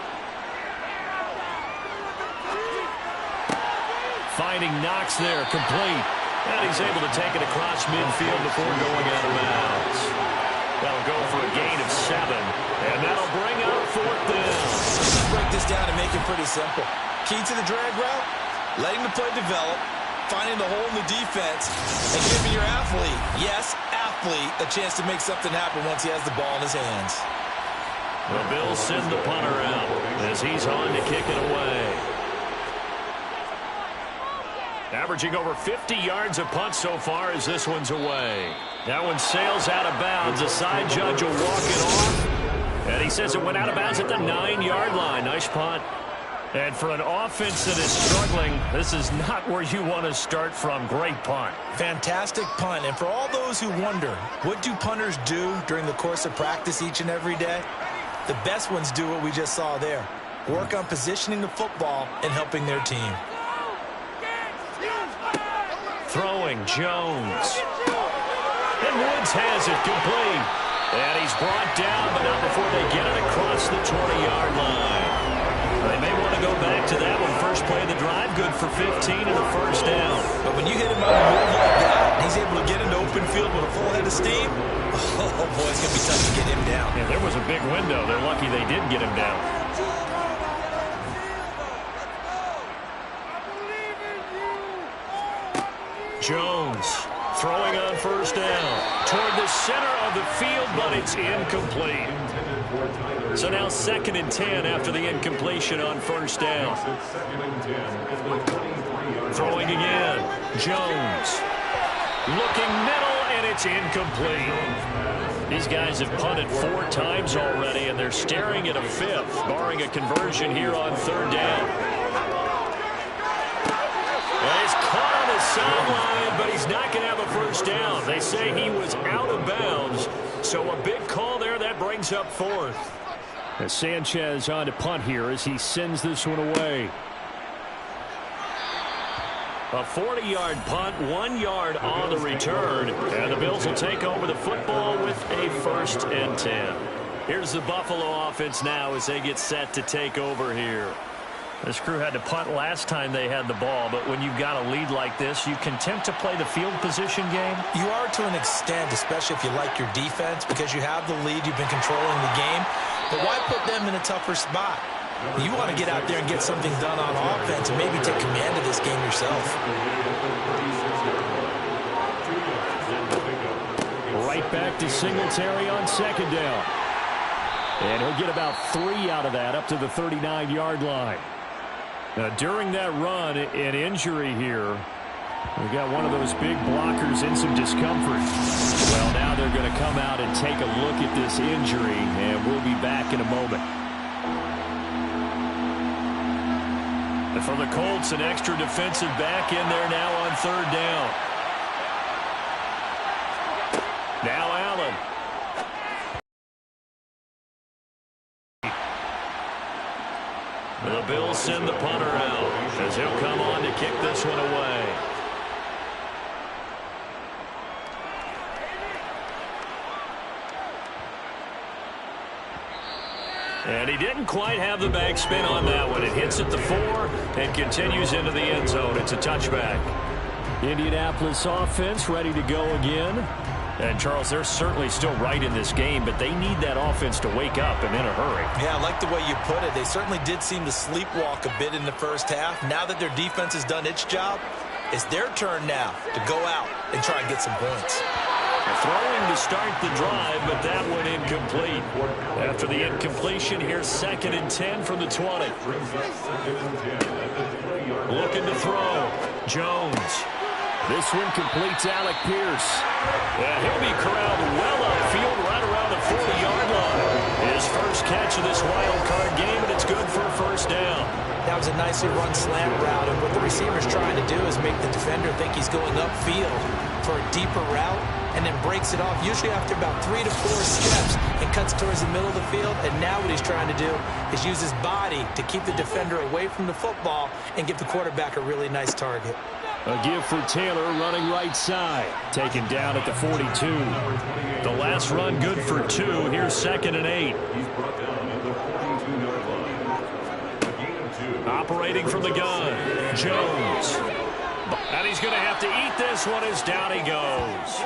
Finding Knox there, complete. And he's able to take it across midfield before going out of bounds. That'll go for a gain of 7. And that'll bring up 4th down. Let's break this down and make it pretty simple. Key to the drag route, letting the play develop, finding the hole in the defense, and giving your athlete, yes, athlete, a chance to make something happen once he has the ball in his hands. The Bills send the punter out as he's on to kick it away. Averaging over 50 yards a punt so far as this one's away. That one sails out of bounds. The side judge will walk it off. And he says it went out of bounds at the 9-yard line. Nice punt. And for an offense that is struggling, this is not where you want to start from. Great punt. Fantastic punt. And for all those who wonder, what do punters do during the course of practice each and every day? The best ones do what we just saw there. Work on positioning the football and helping their team. Throwing Jones. And Woods has it complete. And he's brought down, but not before they get it across the 20-yard line. They may want to go back to that one. First play of the drive, good for 15 and a first down. But when you hit him on a move like that, he's able to get into open field with a full head of steam, oh boy, it's going to be tough to get him down. Yeah, there was a big window. They're lucky they did get him down. Jones throwing on first down toward the center of the field, but it's incomplete. So now 2nd and 10 after the incompletion on first down. Throwing again. Jones looking middle, and it's incomplete. These guys have punted 4 times already, and they're staring at a 5th, barring a conversion here on 3rd down. And he's caught on the sideline, but he's not going to have a first down. They say he was out of bounds, so a big call there. That brings up 4th. As Sanchez on to punt here as he sends this one away. A 40-yard punt, 1 yard on the return. And the Bills will take over the football with a 1st and 10. Here's the Buffalo offense now as they get set to take over here. This crew had to punt last time they had the ball, but when you've got a lead like this, you content to play the field position game? You are to an extent, especially if you like your defense, because you have the lead, you've been controlling the game. But why put them in a tougher spot? You want to get out there and get something done on offense and maybe take command of this game yourself. Right back to Singletary on second down. And he'll get about 3 out of that up to the 39-yard line. Now, during that run, an injury here. We got one of those big blockers in some discomfort. Well, now they're going to come out and take a look at this injury, and we'll be back in a moment. And for the Colts, an extra defensive back in there now on third down. Now Allen. The Bills send the punter out as he'll come on to kick this one away. And he didn't quite have the backspin on that one. It hits at the 4 and continues into the end zone. It's a touchback. Indianapolis offense ready to go again. And, Charles, they're certainly still right in this game, but they need that offense to wake up and in a hurry. Yeah, I like the way you put it. They certainly did seem to sleepwalk a bit in the first half. Now that their defense has done its job, it's their turn now to go out and try and get some points. Throwing to start the drive, but that one incomplete. After the incompletion, here's 2nd and 10 from the 20. Looking to throw. Jones. This one completes Alec Pierce. And he'll be corralled well upfield right around the 40-yard line. His first catch of this wild card game, and it's good for a first down. That was a nicely run slant route, and what the receiver's trying to do is make the defender think he's going upfield for a deeper route, and then breaks it off, usually after about 3 to 4 steps, and cuts towards the middle of the field. And now what he's trying to do is use his body to keep the defender away from the football and give the quarterback a really nice target. A give for Taylor running right side. Taken down at the 42. The last run good for 2. Here's 2nd and 8. Operating from the gun. Jones. And he's going to have to eat this one as down he goes.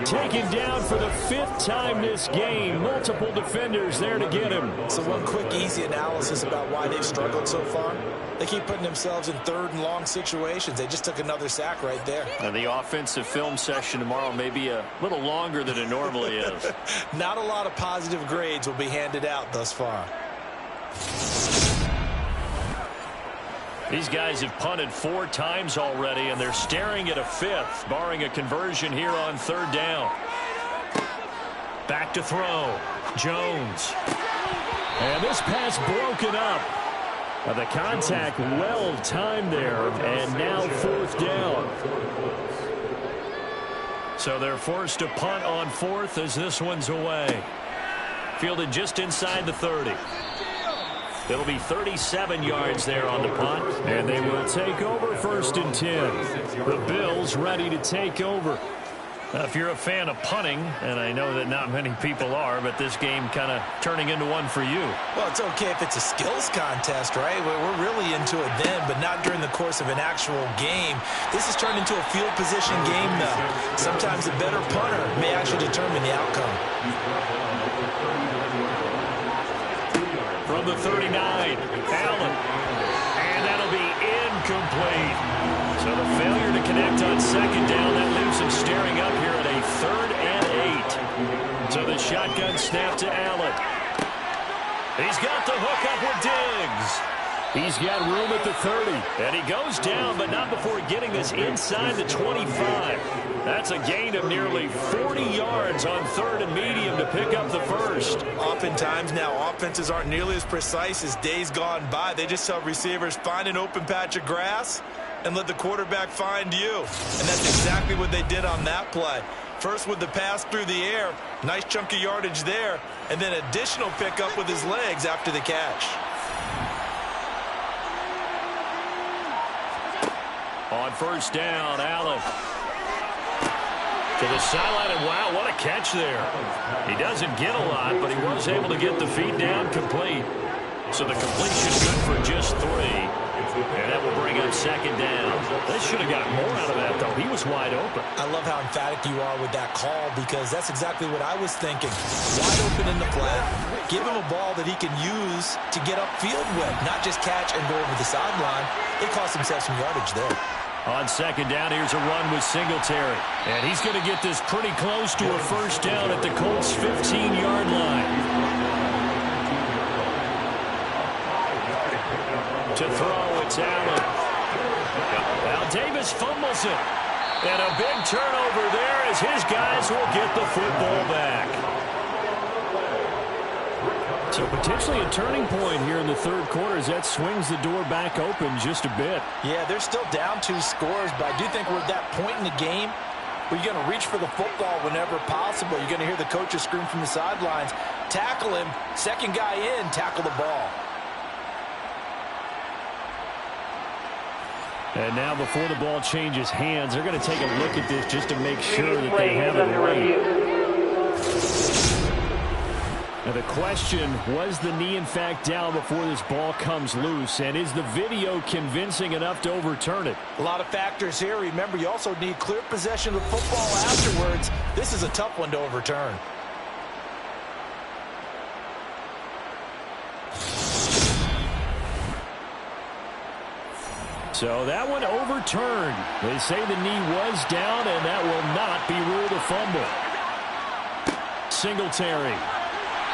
Taken down for the 5th time this game. Multiple defenders there to get him. So one quick, easy analysis about why they've struggled so far. They keep putting themselves in 3rd and long situations. They just took another sack right there. And the offensive film session tomorrow may be a little longer than it normally is. Not a lot of positive grades will be handed out thus far. These guys have punted 4 times already, and they're staring at a 5th, barring a conversion here on 3rd down. Back to throw. Jones. And this pass broken up. The contact well timed there, and now 4th down. So they're forced to punt on 4th as this one's away. Fielded just inside the 30. It'll be 37 yards there on the punt. And they will take over 1st and 10. The Bills ready to take over. Now, if you're a fan of punting, and I know that not many people are, but this game kind of turning into one for you. Well, it's okay if it's a skills contest, right? We're really into it then, but not during the course of an actual game. This has turned into a field position game, though. Sometimes a better punter may actually determine the outcome. From the 39, Allen. And that'll be incomplete. So the failure to connect on 2nd down, that leaves him staring up here at a 3rd and 8. So the shotgun snap to Allen. He's got the hook up with Diggs. He's got room at the 30. And he goes down, but not before getting this inside the 25. That's a gain of nearly 40 yards on 3rd and medium to pick up the 1st. Oftentimes now, offenses aren't nearly as precise as days gone by. They just tell receivers, find an open patch of grass and let the quarterback find you. And that's exactly what they did on that play. First with the pass through the air, nice chunk of yardage there, and then additional pickup with his legs after the catch. On 1st down, Allen. To the sideline, and wow, what a catch there. He doesn't get a lot, but he was able to get the feet down complete. So the completion good for just 3. And that will bring up second down. They should have got more out of that, though. He was wide open. I love how emphatic you are with that call because that's exactly what I was thinking. Wide open in the flat. Give him a ball that he can use to get upfield with, not just catch and go over the sideline. They cost himself some yardage there. On second down, here's a run with Singletary. And he's going to get this pretty close to a first down at the Colts' 15-yard line. To throw, it's Allen. Now Davis fumbles it. And a big turnover there as his guys will get the football back. So potentially a turning point here in the third quarter as that swings the door back open just a bit. Yeah, they're still down 2 scores, but I do think we're at that point in the game where you're going to reach for the football whenever possible. You're going to hear the coaches scream from the sidelines, tackle him, second guy in, tackle the ball. And now before the ball changes hands, they're going to take a look at this just to make sure that they have it right. Now the question, was the knee in fact down before this ball comes loose? And is the video convincing enough to overturn it? A lot of factors here. Remember, you also need clear possession of the football afterwards. This is a tough one to overturn. So that one overturned. They say the knee was down, and that will not be ruled a fumble. Singletary.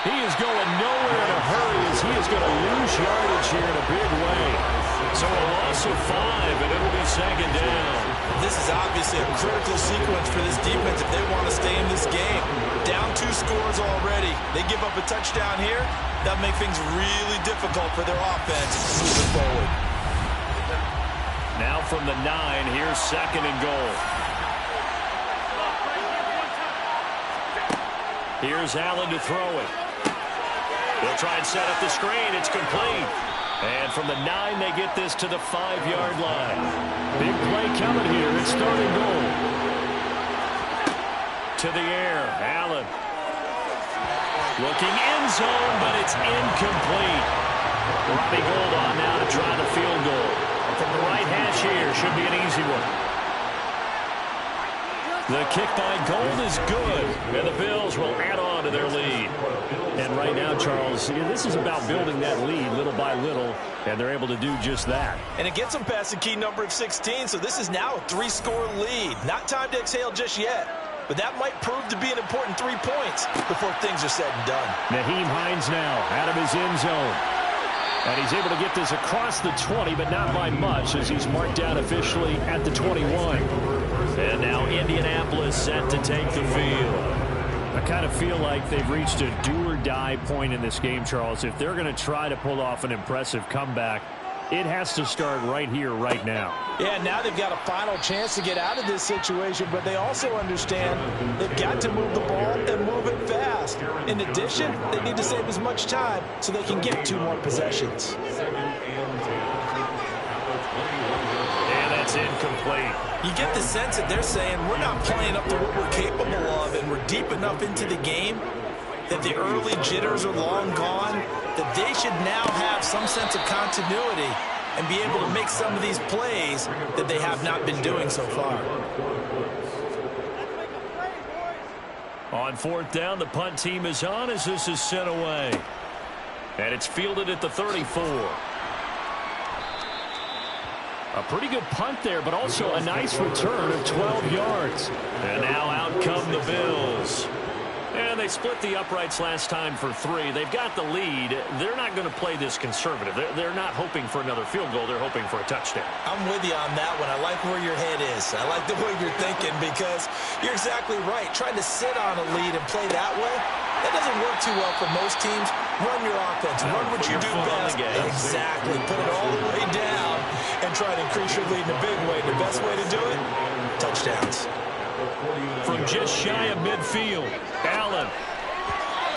He is going nowhere in a hurry as he is going to lose yardage here in a big way. So a loss of 5, and it'll be second down. This is obviously a critical sequence for this defense if they want to stay in this game. Down 2 scores already. They give up a touchdown here. That'll make things really difficult for their offense moving forward. Now from the 9, here's second and goal. Here's Allen to throw it. They'll try and set up the screen. It's complete. And from the 9, they get this to the 5-yard line. Big play coming here. It's third and goal. To the air, Allen. Looking end zone, but it's incomplete. Robbie Gould on now to try the field goal. From the right hash here, should be an easy one. The kick by Gould is good, and the Bills will add on to their lead. And right now, Charles, this is about building that lead little by little, and they're able to do just that. And it gets them past the key number of 16, so this is now a 3-score lead. Not time to exhale just yet, but that might prove to be an important 3 points before things are said and done. Nyheim Hines now out of his end zone. And he's able to get this across the 20, but not by much as he's marked down officially at the 21. And now Indianapolis set to take the field. I kind of feel like they've reached a do-or-die point in this game, Charles. If they're going to try to pull off an impressive comeback, it has to start right here, right now. Yeah, now they've got a final chance to get out of this situation, but they also understand they've got to move the ball and move it fast. In addition, they need to save as much time so they can get 2 more possessions. And that's incomplete. You get the sense that they're saying we're not playing up to what we're capable of, and we're deep enough into the game that the early jitters are long gone, that they should now have some sense of continuity and be able to make some of these plays that they have not been doing so far. On 4th down, the punt team is on as this is sent away. And it's fielded at the 34. A pretty good punt there, but also a nice return of 12 yards. And now out come the Bills. And they split the uprights last time for 3. They've got the lead. They're not going to play this conservative. They're not hoping for another field goal. They're hoping for a touchdown. I'm with you on that one. I like where your head is. I like the way you're thinking because you're exactly right. Trying to sit on a lead and play that way, that doesn't work too well for most teams. Run your offense. Run what you do best. Exactly. Put it all the way down and try to increase your lead in a big way. The best way to do it, touchdowns. From just shy of midfield, Allen.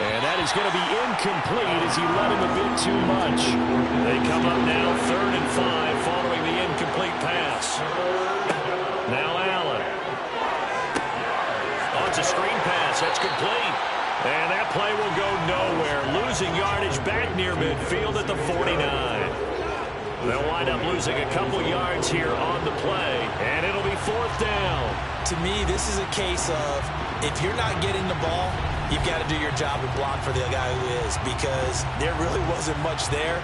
And that is going to be incomplete as he let him a bit too much. They come up now 3rd and 5 following the incomplete pass. Now Allen. Oh, it's a screen pass. That's complete. And that play will go nowhere. Losing yardage back near midfield at the 49. They'll wind up losing a couple yards here on the play, and it'll be 4th down. To me, this is a case of if you're not getting the ball, you've got to do your job and block for the guy who is, because there really wasn't much there.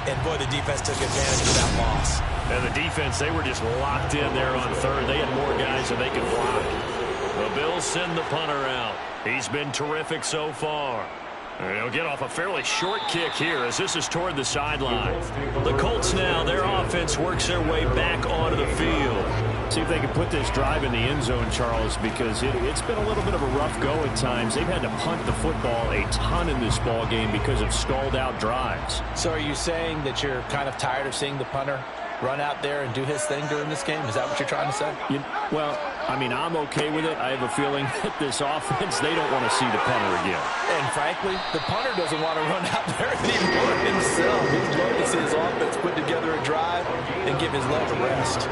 And, boy, the defense took advantage of that loss. And the defense, they were just locked in there on 3rd. They had more guys than they could block. The Bills send the punter out. He's been terrific so far. And he'll get off a fairly short kick here as this is toward the sideline. The Colts now, their offense works their way back onto the field. See if they can put this drive in the end zone, Charles, because it's been a little bit of a rough go at times. They've had to punt the football a ton in this ball game because of stalled out drives. So are you saying that you're kind of tired of seeing the punter run out there and do his thing during this game? Is that what you're trying to say? Well, I mean, I'm okay with it. I have a feeling that this offense, they don't want to see the punter again. And frankly, the punter doesn't want to run out there anymore himself. He'd love to see his offense put together a drive and give his leg a rest.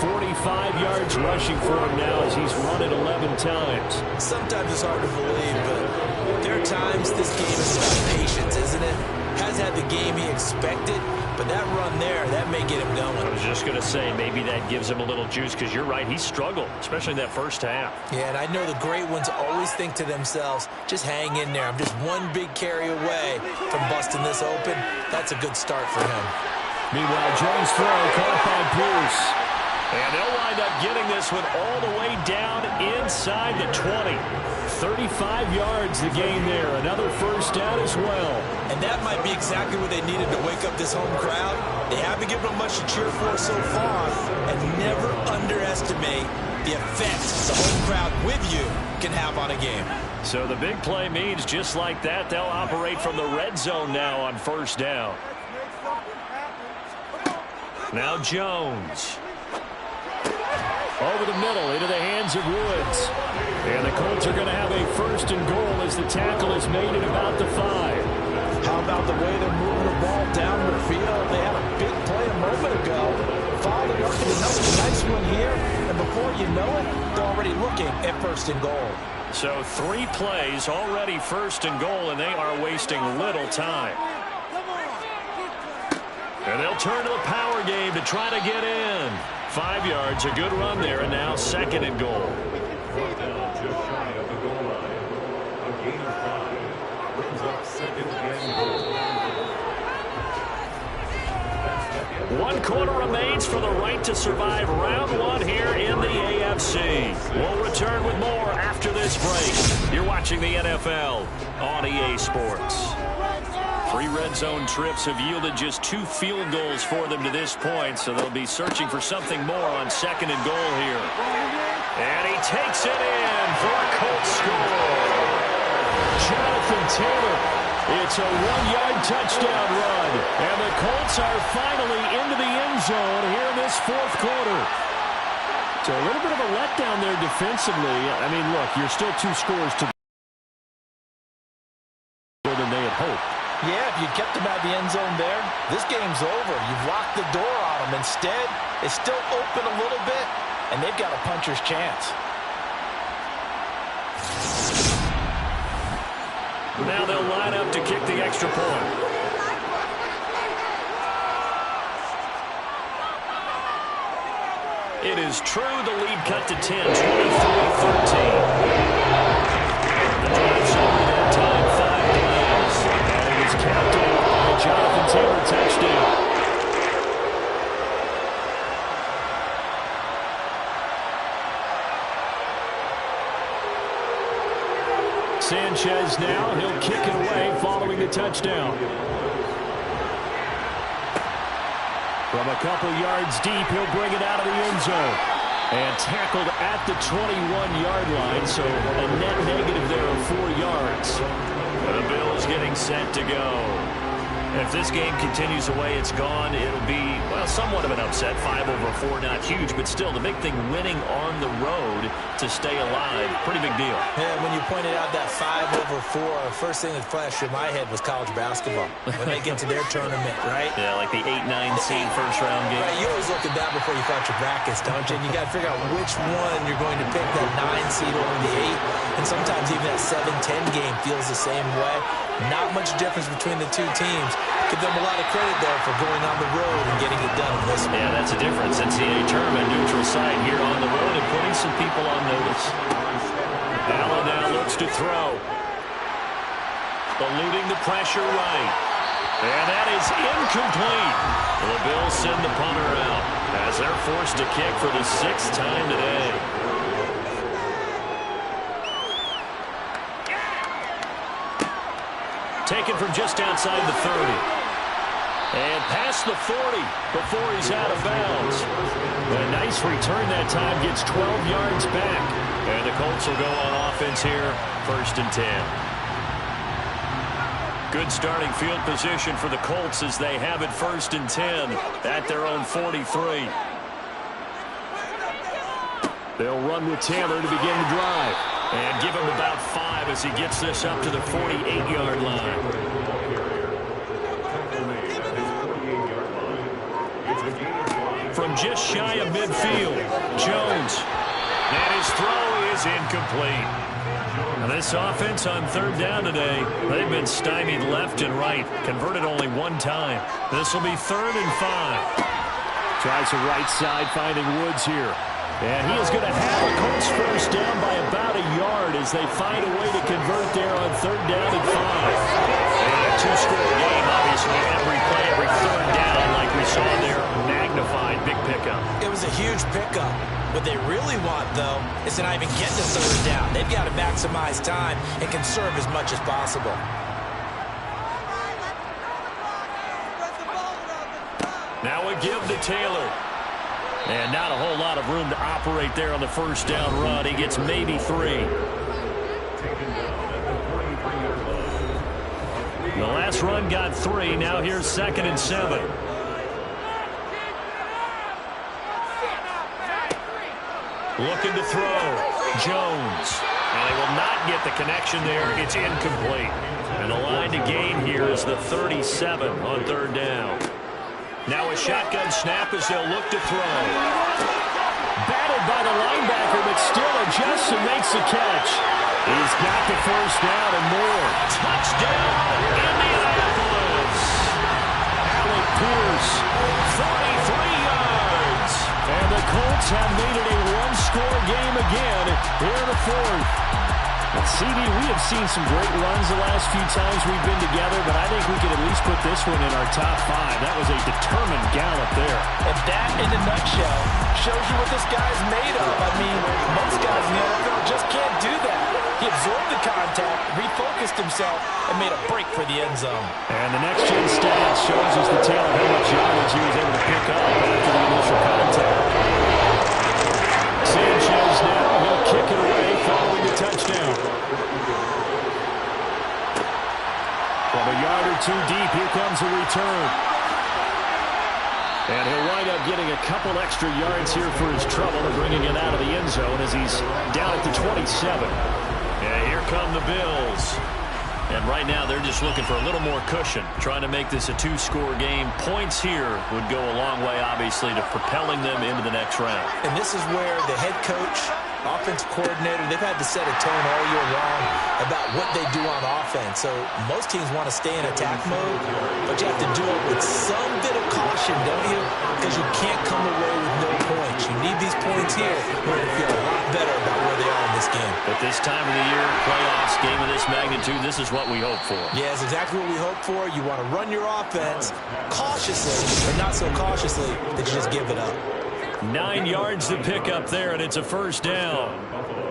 45 yards rushing for him now as he's run it 11 times. Sometimes it's hard to believe, but there are times this game is about patience, isn't it? Has had the game he expected, but that run there, that may get him going. I was just going to say, maybe that gives him a little juice, because you're right, he struggled, especially in that first half. Yeah, and I know the great ones always think to themselves, just hang in there. I'm just one big carry away from busting this open. That's a good start for him. Meanwhile, Jones' throw caught by Pierce. And they'll wind up getting this one all the way down inside the 20. 35 yards the gain there. Another first down as well. And that might be exactly what they needed to wake up this home crowd. They haven't given them much to cheer for so far. And never underestimate the effect the home crowd with you can have on a game. So the big play means just like that, they'll operate from the red zone now on first down. Now Jones. Over the middle, into the hands of Woods. And the Colts are going to have a 1st and goal as the tackle is made at about the 5. How about the way they're moving the ball down the field? They had a big play a moment ago. Followed up with another nice one here. And before you know it, they're already looking at 1st and goal. So 3 plays, already 1st and goal, and they are wasting little time. And they'll turn to the power game to try to get in. 5 yards, a good run there, and now 2nd and goal. Fourth down, just shy of the goal line. A gain of 5 brings up 2nd and goal. 1 quarter remains for the right to survive round 1 here in the AFC. We'll return with more after this break. You're watching the NFL on EA Sports. 3 red zone trips have yielded just 2 field goals for them to this point, so they'll be searching for something more on 2nd and goal here. And he takes it in for a Colts score. Jonathan Taylor. It's a 1-yard touchdown run. And the Colts are finally into the end zone here in this 4th quarter. So a little bit of a letdown there defensively. I mean, look, you're still 2 scores to than they had hoped. Yeah, if you kept them out of the end zone there, this game's over. You've locked the door on them. Instead, it's still open a little bit, and they've got a puncher's chance. Now they'll line up to kick the extra point. It is true, the lead cut to 10, 23-13. The drive's over that time, 5 plays. And it is capped off by a Jonathan Taylor touchdown. Sanchez now, he'll kick it away following the touchdown. From a couple yards deep, he'll bring it out of the end zone. And tackled at the 21-yard line, so a net negative there of 4 yards. The Bills getting set to go. If this game continues the way it's gone, it'll be, well, somewhat of an upset. 5-4, not huge, but still the big thing, winning on the road to stay alive. Pretty big deal. Yeah, when you pointed out that 5-4, first thing that flashed through my head was college basketball. When they get to their tournament, right? Yeah, like the 8-9 seed first-round game. Right, you always look at that before you count your brackets, don't you? And you got to figure out which one you're going to pick, that 9 seed over the 8. And sometimes even that 7-10 game feels the same way. Not much difference between the two teams. Give them a lot of credit, though, for going on the road and getting it done in this one. Yeah, that's a difference. NCAA tournament, neutral site here on the road and putting some people on notice. Allen now looks to throw. Eluding the pressure right. And that is incomplete. The Bills send the punter out as they're forced to kick for the 6th time today. Taken from just outside the 30. And past the 40 before he's out of bounds. A nice return that time, gets 12 yards back. And the Colts will go on offense here, 1st and 10. Good starting field position for the Colts as they have it 1st and 10 at their own 43. They'll run with Taylor to begin the drive. And give him about 5 as he gets this up to the 48-yard line. From just shy of midfield, Jones. And his throw is incomplete. Now this offense on 3rd down today, they've been stymied left and right. Converted only 1 time. This will be 3rd and 5. Tries the right side, finding Woods here. And he is going to have a Colts first down by about a yard as they find a way to convert there on 3rd down and 5. And a 2-score game, obviously, every play, every 3rd down, like we saw there, magnified, big pickup. It was a huge pickup. What they really want, though, is to not even get to 3rd down. They've got to maximize time and conserve as much as possible. Now a give to Taylor. And not a whole lot of room to operate there on the 1st down run. He gets maybe 3. The last run got 3. Now here's 2nd and 7. Looking to throw. Jones. And they will not get the connection there. It's incomplete. And the line to gain here is the 37 on 3rd down. Now a shotgun snap as they'll look to throw. Batted by the linebacker, but still adjusts and makes the catch. He's got the 1st down and more. Touchdown, Indianapolis. Alec Pierce, 43 yards. And the Colts have made it a 1-score game again here in the 4th. CD, we have seen some great runs the last few times we've been together, but I think we could at least put this one in our top 5. That was a determined gallop there. And that, in a nutshell, shows you what this guy's made of. I mean, most guys in the NFL just can't do that. He absorbed the contact, refocused himself, and made a break for the end zone. And the next-gen stat shows us the tail of how much yardage he was able to pick up after the initial contact. Sanchez now, he'll kick it away following the touchdown. From a yard or 2 deep, here comes a return. And he'll wind up getting a couple extra yards here for his trouble and bringing it out of the end zone as he's down at the 27. And here come the Bills. And right now they're just looking for a little more cushion, trying to make this a 2-score game. Points here would go a long way, obviously, to propelling them into the next round. And this is where the head coach, offensive coordinator, they've had to set a tone all year long about what they do on offense. So most teams want to stay in attack mode, but you have to do it with some bit of caution, don't you? Because you can't come away with no points. You need these points here in order to feel a lot better about where they are in this game. At this time of the year, playoffs, game of this magnitude, this is what we hope for. Yeah, it's exactly what we hope for. You want to run your offense cautiously, but not so cautiously that you just give it up. 9 yards to pick up there, and it's a 1st down.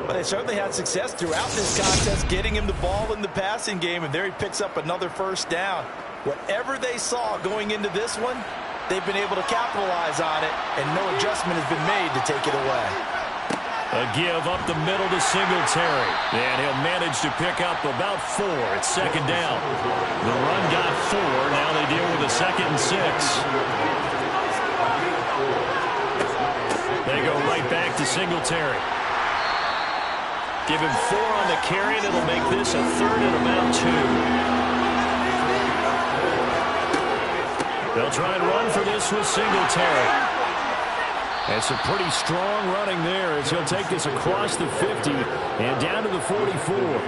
But they certainly had success throughout this contest, getting him the ball in the passing game, and there he picks up another 1st down. Whatever they saw going into this one, they've been able to capitalize on it, and no adjustment has been made to take it away. A give up the middle to Singletary. And he'll manage to pick up about 4. It's second down. The run got 4. Now they deal with a 2nd and 6. They go right back to Singletary. Give him 4 on the carry, and it'll make this a 3rd and about 2. They'll try and run for this with Singletary. And some pretty strong running there as he'll take this across the 50 and down to the 44.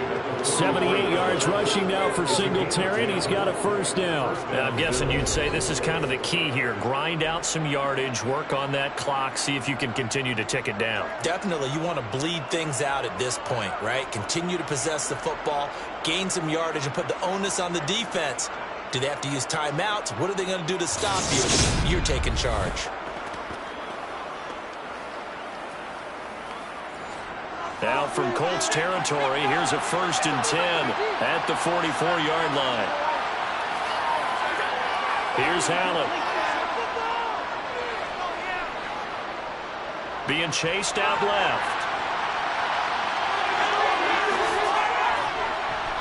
78 yards rushing now for Singletary, and he's got a first down. And I'm guessing you'd say this is kind of the key here. Grind out some yardage, work on that clock, see if you can continue to tick it down. Definitely, you want to bleed things out at this point, right? Continue to possess the football, gain some yardage, and put the onus on the defense. Do they have to use timeouts? What are they going to do to stop you? You're taking charge. Now from Colts territory, here's a 1st and 10 at the 44-yard line. Here's Allen. Being chased out left.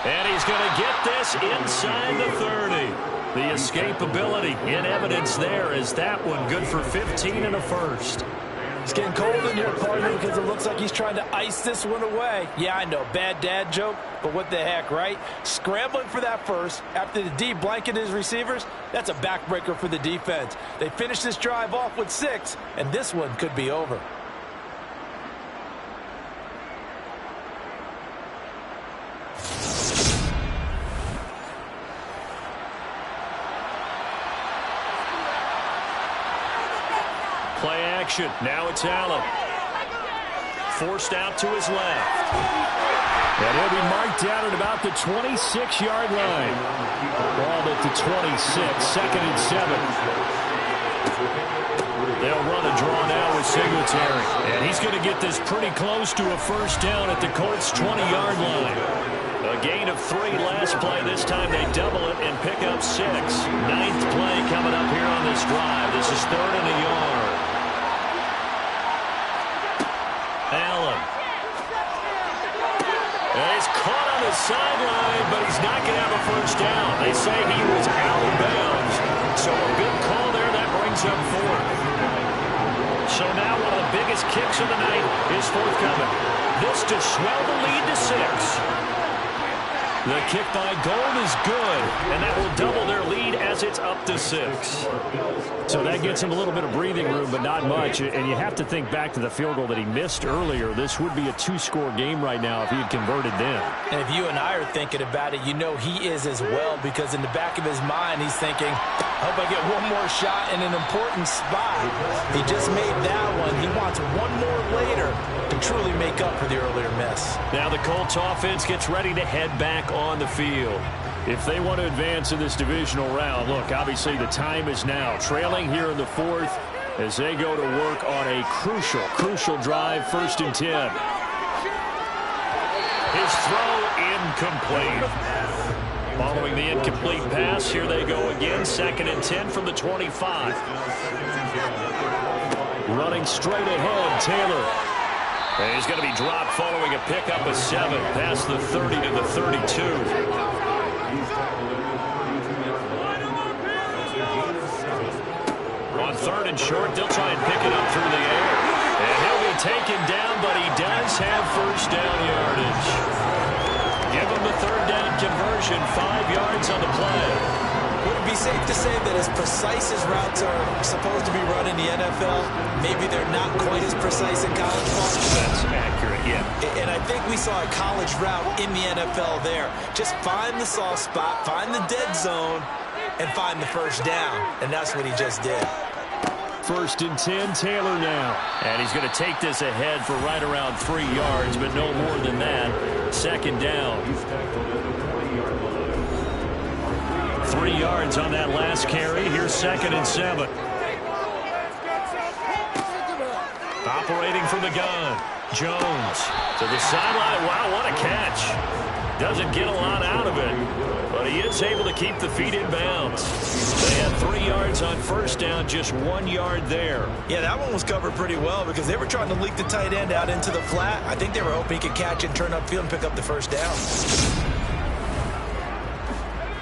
And he's going to get this inside the 30. The escapability in evidence there is that one good for 15 and a first. It's getting cold in here, partner, because it looks like he's trying to ice this one away. Yeah, I know, bad dad joke, but what the heck, right? Scrambling for that first after the D blanketed his receivers, that's a backbreaker for the defense. They finish this drive off with 6, and this one could be over. Play action. Now it's Allen. Forced out to his left. And he'll be marked down at about the 26-yard line. Ball at the 26, 2nd and 7. They'll run a draw now with Singletary. And he's going to get this pretty close to a first down at the Colts' 20-yard line. A gain of 3 last play. This time they double it and pick up 6. 9th play coming up here on this drive. This is 3rd and a yard. Allen. And he's caught on the sideline, but he's not going to have a first down. They say he was out of bounds. So a good call there. That brings up 4th. So now one of the biggest kicks of the night is forthcoming. This to swell the lead to 6. The kick by Gold is good, and that will double their lead as it's up to 6. So that gets him a little bit of breathing room, but not much. And you have to think back to the field goal that he missed earlier. This would be a 2-score game right now if he had converted then. And if you and I are thinking about it, you know he is as well, because in the back of his mind, he's thinking, I hope I get one more shot in an important spot. He just made that one. He wants one more later to truly make up for the earlier miss. Now the Colts offense gets ready to head back on the field. If they want to advance in this divisional round, look, obviously the time is now. Trailing here in the 4th as they go to work on a crucial drive, 1st and 10. His throw incomplete. Following the incomplete pass, here they go again, 2nd and 10 from the 25. Running straight ahead, Taylor. And he's going to be dropped following a pickup of 7 past the 30 to the 32. On 3rd and short, they'll try and pick it up through the air. And he'll be taken down, but he does have first down yardage. Give him the 3rd down conversion, 5 yards on the play. Would it be safe to say that as precise as routes are supposed to be run in the NFL, maybe they're not quite as precise in college ball? That's accurate, yeah. And I think we saw a college route in the NFL there. Just find the soft spot, find the dead zone, and find the first down. And that's what he just did. 1st and 10, Taylor now. And he's going to take this ahead for right around 3 yards, but no more than that. 2nd down. 3 yards on that last carry. Here's 2nd and 7. Operating from the gun. Jones to the sideline. Wow, what a catch. Doesn't get a lot out of it, but he is able to keep the feet in bounds. They had 3 yards on first down, just 1 yard there. Yeah, that one was covered pretty well because they were trying to leak the tight end out into the flat. I think they were hoping he could catch and turn upfield and pick up the first down.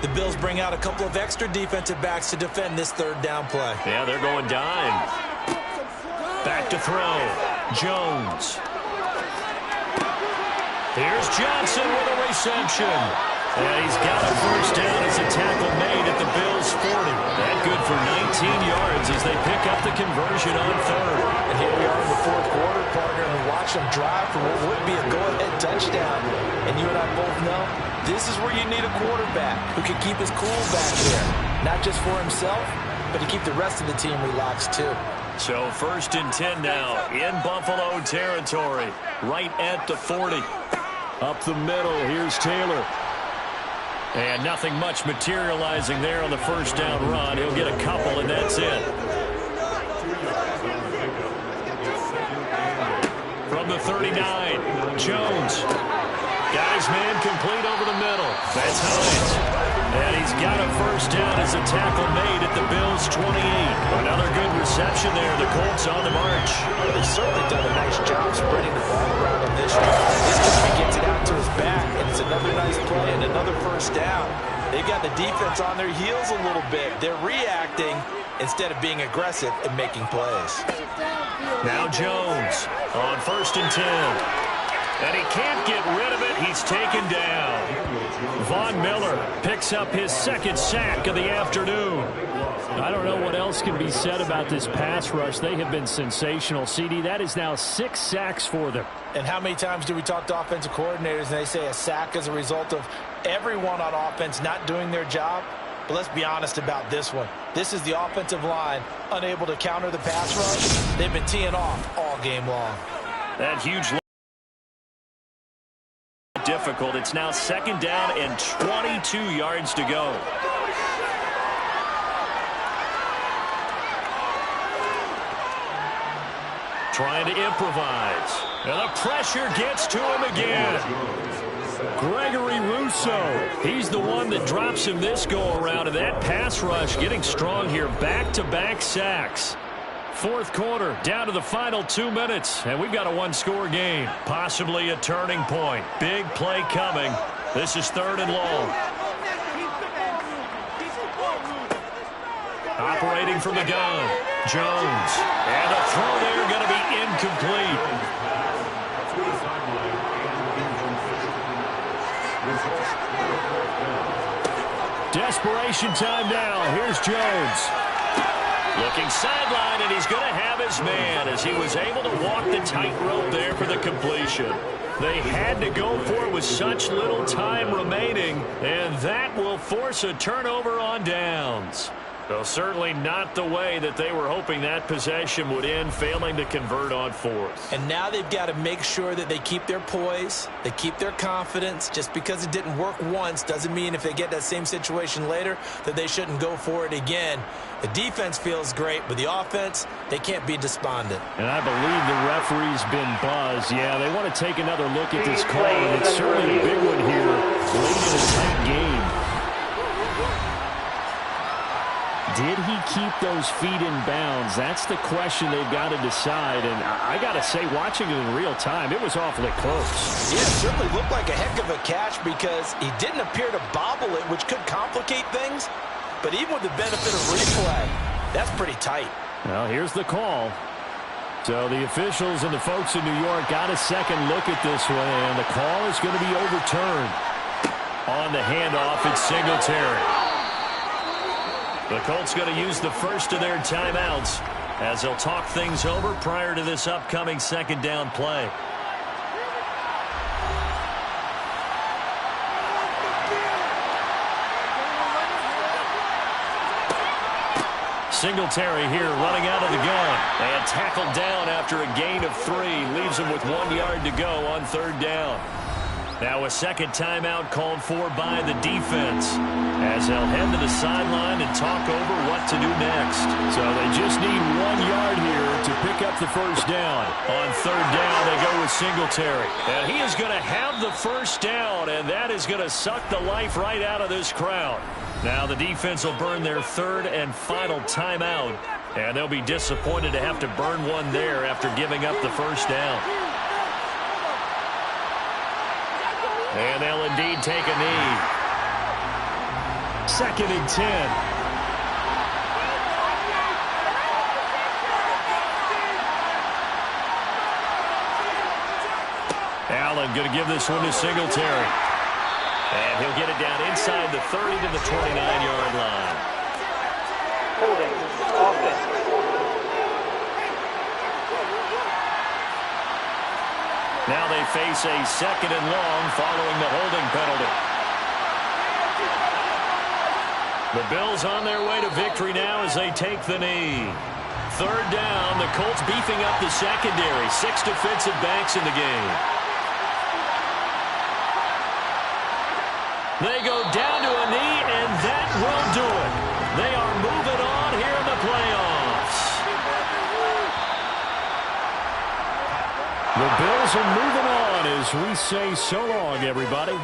The Bills bring out a couple of extra defensive backs to defend this third down play. Yeah, they're going dime. Back to throw. Jones. Here's Johnson with a reception. And he's got a first down as a tackle made at the Bills' 40. That good for 19 yards as they pick up the conversion on third. And here we are in the fourth quarter, partner, and watch them drive for what would be a go-ahead touchdown. And you and I both know this is where you need a quarterback who can keep his cool back there. Not just for himself, but to keep the rest of the team relaxed too. So 1st and 10 now in Buffalo territory, right at the 40. Up the middle, here's Taylor. And nothing much materializing there on the first down run. He'll get a couple, and that's it. From the 39, Jones. Got his man complete over the middle. That's Hines. And he's got a first down as a tackle made at the Bills' 28. Another good reception there. The Colts on the march. They've certainly done a nice job spreading the ball around him this year. This time he gets it out to his back, and it's another nice play and another first down. They've got the defense on their heels a little bit. They're reacting instead of being aggressive and making plays. Now Jones on 1st and 10. And he can't get rid of it. He's taken down. Von Miller picks up his 2nd sack of the afternoon. I don't know what else can be said about this pass rush. They have been sensational, CD. That is now 6 sacks for them. And how many times do we talk to offensive coordinators and they say a sack is a result of everyone on offense not doing their job? But let's be honest about this one. This is the offensive line unable to counter the pass rush. They've been teeing off all game long. That huge difficult. It's now 2nd down and 22 yards to go. Trying to improvise. And the pressure gets to him again. Gregory Rousseau. He's the one that drops him this go-around. And that pass rush getting strong here. Back-to-back sacks. 4th quarter, down to the final 2 minutes, and we've got a 1-score game. Possibly a turning point. Big play coming. This is 3rd and long. Operating from the gun, Jones. And a throw there going to be incomplete. Desperation time now. Here's Jones. Looking sideline, and he's going to have his man as he was able to walk the tightrope there for the completion. They had to go for it with such little time remaining, and that will force a turnover on downs. Well, certainly not the way that they were hoping that possession would end, failing to convert on 4th. And now they've got to make sure that they keep their poise, they keep their confidence. Just because it didn't work once doesn't mean if they get that same situation later that they shouldn't go for it again. The defense feels great, but the offense, they can't be despondent. And I believe the referee's been buzzed. Yeah, they want to take another look at this call, and it's certainly a big one here late in a tight game. Did he keep those feet in bounds? That's the question they've got to decide. And I got to say, watching it in real time, it was awfully close. Yeah, it certainly looked like a heck of a catch because he didn't appear to bobble it, which could complicate things. But even with the benefit of replay, that's pretty tight. Well, here's the call. So the officials and the folks in New York got a second look at this one, and the call is going to be overturned. On the handoff, it's Singletary. The Colts going to use the first of their timeouts as they'll talk things over prior to this upcoming 2nd down play. Singletary here running out of the gun and tackled down after a gain of 3. Leaves him with 1 yard to go on 3rd down. Now a second timeout called for by the defense as they'll head to the sideline and talk over what to do next. So they just need 1 yard here to pick up the first down. On third down, they go with Singletary. And he is going to have the first down, and that is going to suck the life right out of this crowd. Now the defense will burn their third and final timeout, and they'll be disappointed to have to burn one there after giving up the first down. And they'll indeed take a knee. 2nd and 10. Allen going to give this one to Singletary. And he'll get it down inside the 30 to the 29-yard line. Holding. Offense. Now they face a 2nd and long following the holding penalty. The Bills on their way to victory now as they take the knee. Third down, the Colts beefing up the secondary. 6 defensive backs in the game. They go down to a knee, and that will do it. They are moving on here in the playoffs. The Bills are moving on as we say so long, everybody.